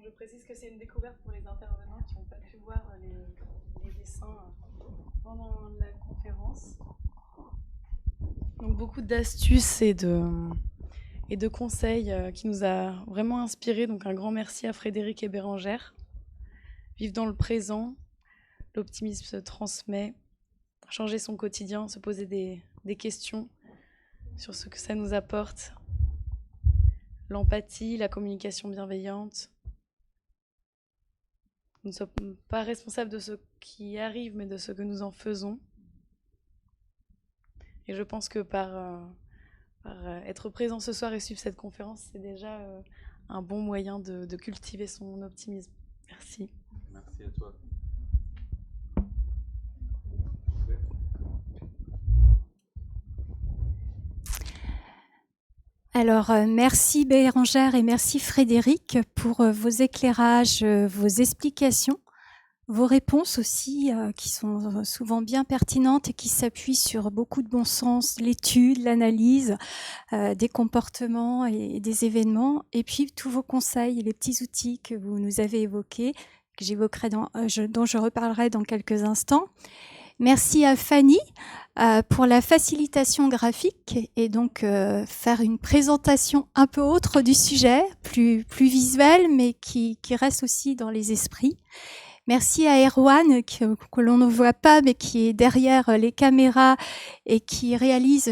Je précise que c'est une découverte pour les intervenants qui n'ont pas pu voir les dessins pendant la conférence. Donc beaucoup d'astuces et de conseils qui nous a vraiment inspirés. Donc un grand merci à Frédéric et Bérangère. Vivre dans le présent, l'optimisme se transmet, changer son quotidien, se poser des questions sur ce que ça nous apporte. L'empathie, la communication bienveillante. Nous ne sommes pas responsables de ce qui arrive, mais de ce que nous en faisons. Et je pense que par être présent ce soir et suivre cette conférence, c'est déjà un bon moyen de cultiver son optimisme. Merci. Merci à toi. Alors, merci Bérangère et merci Frédéric pour vos éclairages, vos explications, vos réponses aussi qui sont souvent bien pertinentes et qui s'appuient sur beaucoup de bon sens, l'étude, l'analyse des comportements et des événements, et puis tous vos conseils et les petits outils que vous nous avez évoqués, que j'évoquerai dont je reparlerai dans quelques instants. Merci à Fanny pour la facilitation graphique et donc faire une présentation un peu autre du sujet, plus visuelle, mais qui reste aussi dans les esprits. Merci à Erwan, que l'on ne voit pas, mais qui est derrière les caméras et qui réalise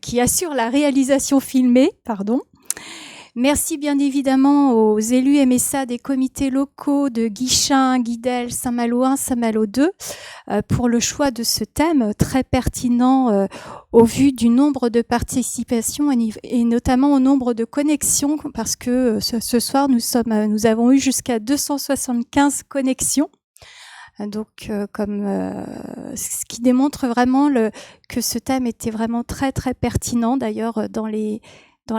qui assure la réalisation filmée, pardon. Merci bien évidemment aux élus MSA des comités locaux de Guichen, Guidel, Saint-Malo 1, Saint-Malo 2 pour le choix de ce thème très pertinent au vu du nombre de participations et notamment au nombre de connexions, parce que ce soir nous avons eu jusqu'à 275 connexions. Donc, ce qui démontre vraiment que ce thème était vraiment très très pertinent. D'ailleurs, dans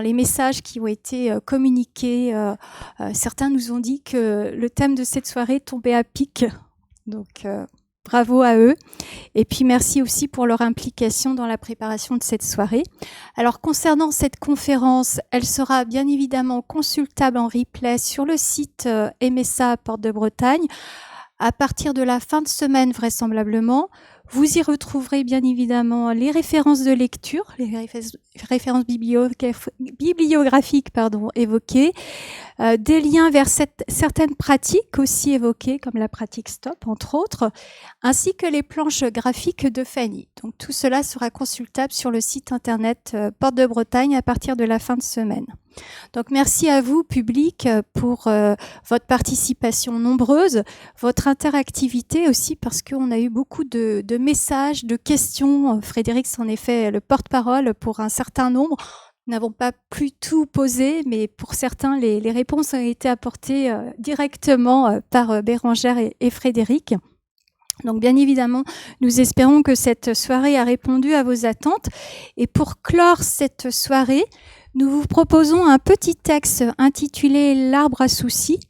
les messages qui ont été communiqués, certains nous ont dit que le thème de cette soirée tombait à pic. Donc, bravo à eux. Et puis, merci aussi pour leur implication dans la préparation de cette soirée. Alors, concernant cette conférence, elle sera bien évidemment consultable en replay sur le site MSA Porte de Bretagne à partir de la fin de semaine vraisemblablement. Vous y retrouverez bien évidemment les références de lecture, les références bibliographiques évoquées, des liens vers certaines pratiques aussi évoquées, comme la pratique STOP, entre autres, ainsi que les planches graphiques de Fanny. Donc tout cela sera consultable sur le site internet Porte de Bretagne à partir de la fin de semaine. Donc merci à vous, public, pour votre participation nombreuse, votre interactivité aussi, parce qu'on a eu beaucoup de messages, de questions. Frédéric s'en est fait le porte-parole pour un certain nombre. Nous n'avons pas pu tout poser, mais pour certains, les réponses ont été apportées directement par Bérangère et Frédéric. Donc bien évidemment, nous espérons que cette soirée a répondu à vos attentes. Et pour clore cette soirée, nous vous proposons un petit texte intitulé « L'arbre à soucis »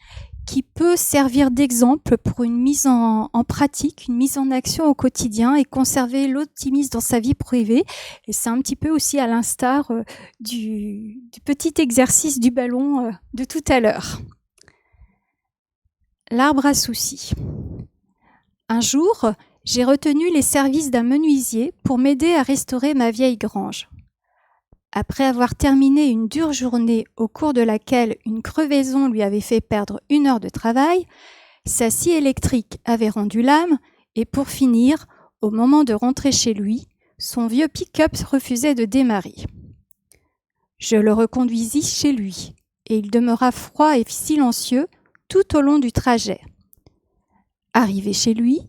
qui peut servir d'exemple pour une mise en pratique, une mise en action au quotidien et conserver l'optimisme dans sa vie privée. Et c'est un petit peu aussi à l'instar du petit exercice du ballon de tout à l'heure. L'arbre à soucis. Un jour, j'ai retenu les services d'un menuisier pour m'aider à restaurer ma vieille grange. Après avoir terminé une dure journée au cours de laquelle une crevaison lui avait fait perdre 1 heure de travail, sa scie électrique avait rendu l'âme et pour finir, au moment de rentrer chez lui, son vieux pick-up refusait de démarrer. Je le reconduisis chez lui et il demeura froid et silencieux tout au long du trajet. Arrivé chez lui,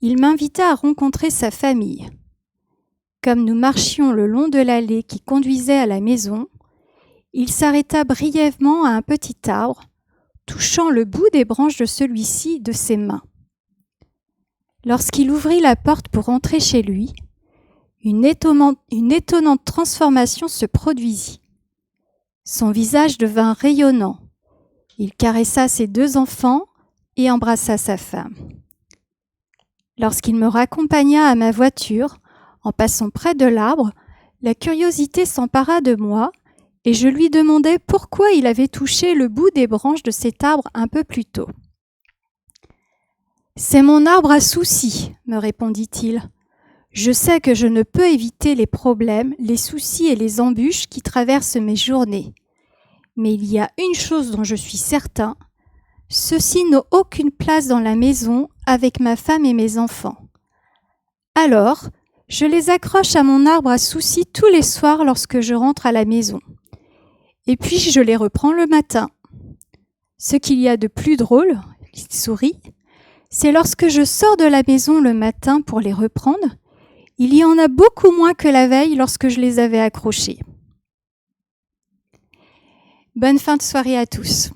il m'invita à rencontrer sa famille. Comme nous marchions le long de l'allée qui conduisait à la maison, il s'arrêta brièvement à un petit arbre, touchant le bout des branches de celui-ci de ses mains. Lorsqu'il ouvrit la porte pour entrer chez lui, une étonnante transformation se produisit. Son visage devint rayonnant. Il caressa ses 2 enfants et embrassa sa femme. Lorsqu'il me raccompagna à ma voiture, en passant près de l'arbre, la curiosité s'empara de moi et je lui demandai pourquoi il avait touché le bout des branches de cet arbre un peu plus tôt. « C'est mon arbre à soucis, » me répondit-il. « Je sais que je ne peux éviter les problèmes, les soucis et les embûches qui traversent mes journées. Mais il y a une chose dont je suis certain, ceux-ci n'ont aucune place dans la maison avec ma femme et mes enfants. Alors, je les accroche à mon arbre à soucis tous les soirs lorsque je rentre à la maison. Et puis je les reprends le matin. Ce qu'il y a de plus drôle, il sourit, c'est lorsque je sors de la maison le matin pour les reprendre, il y en a beaucoup moins que la veille lorsque je les avais accrochés. Bonne fin de soirée à tous.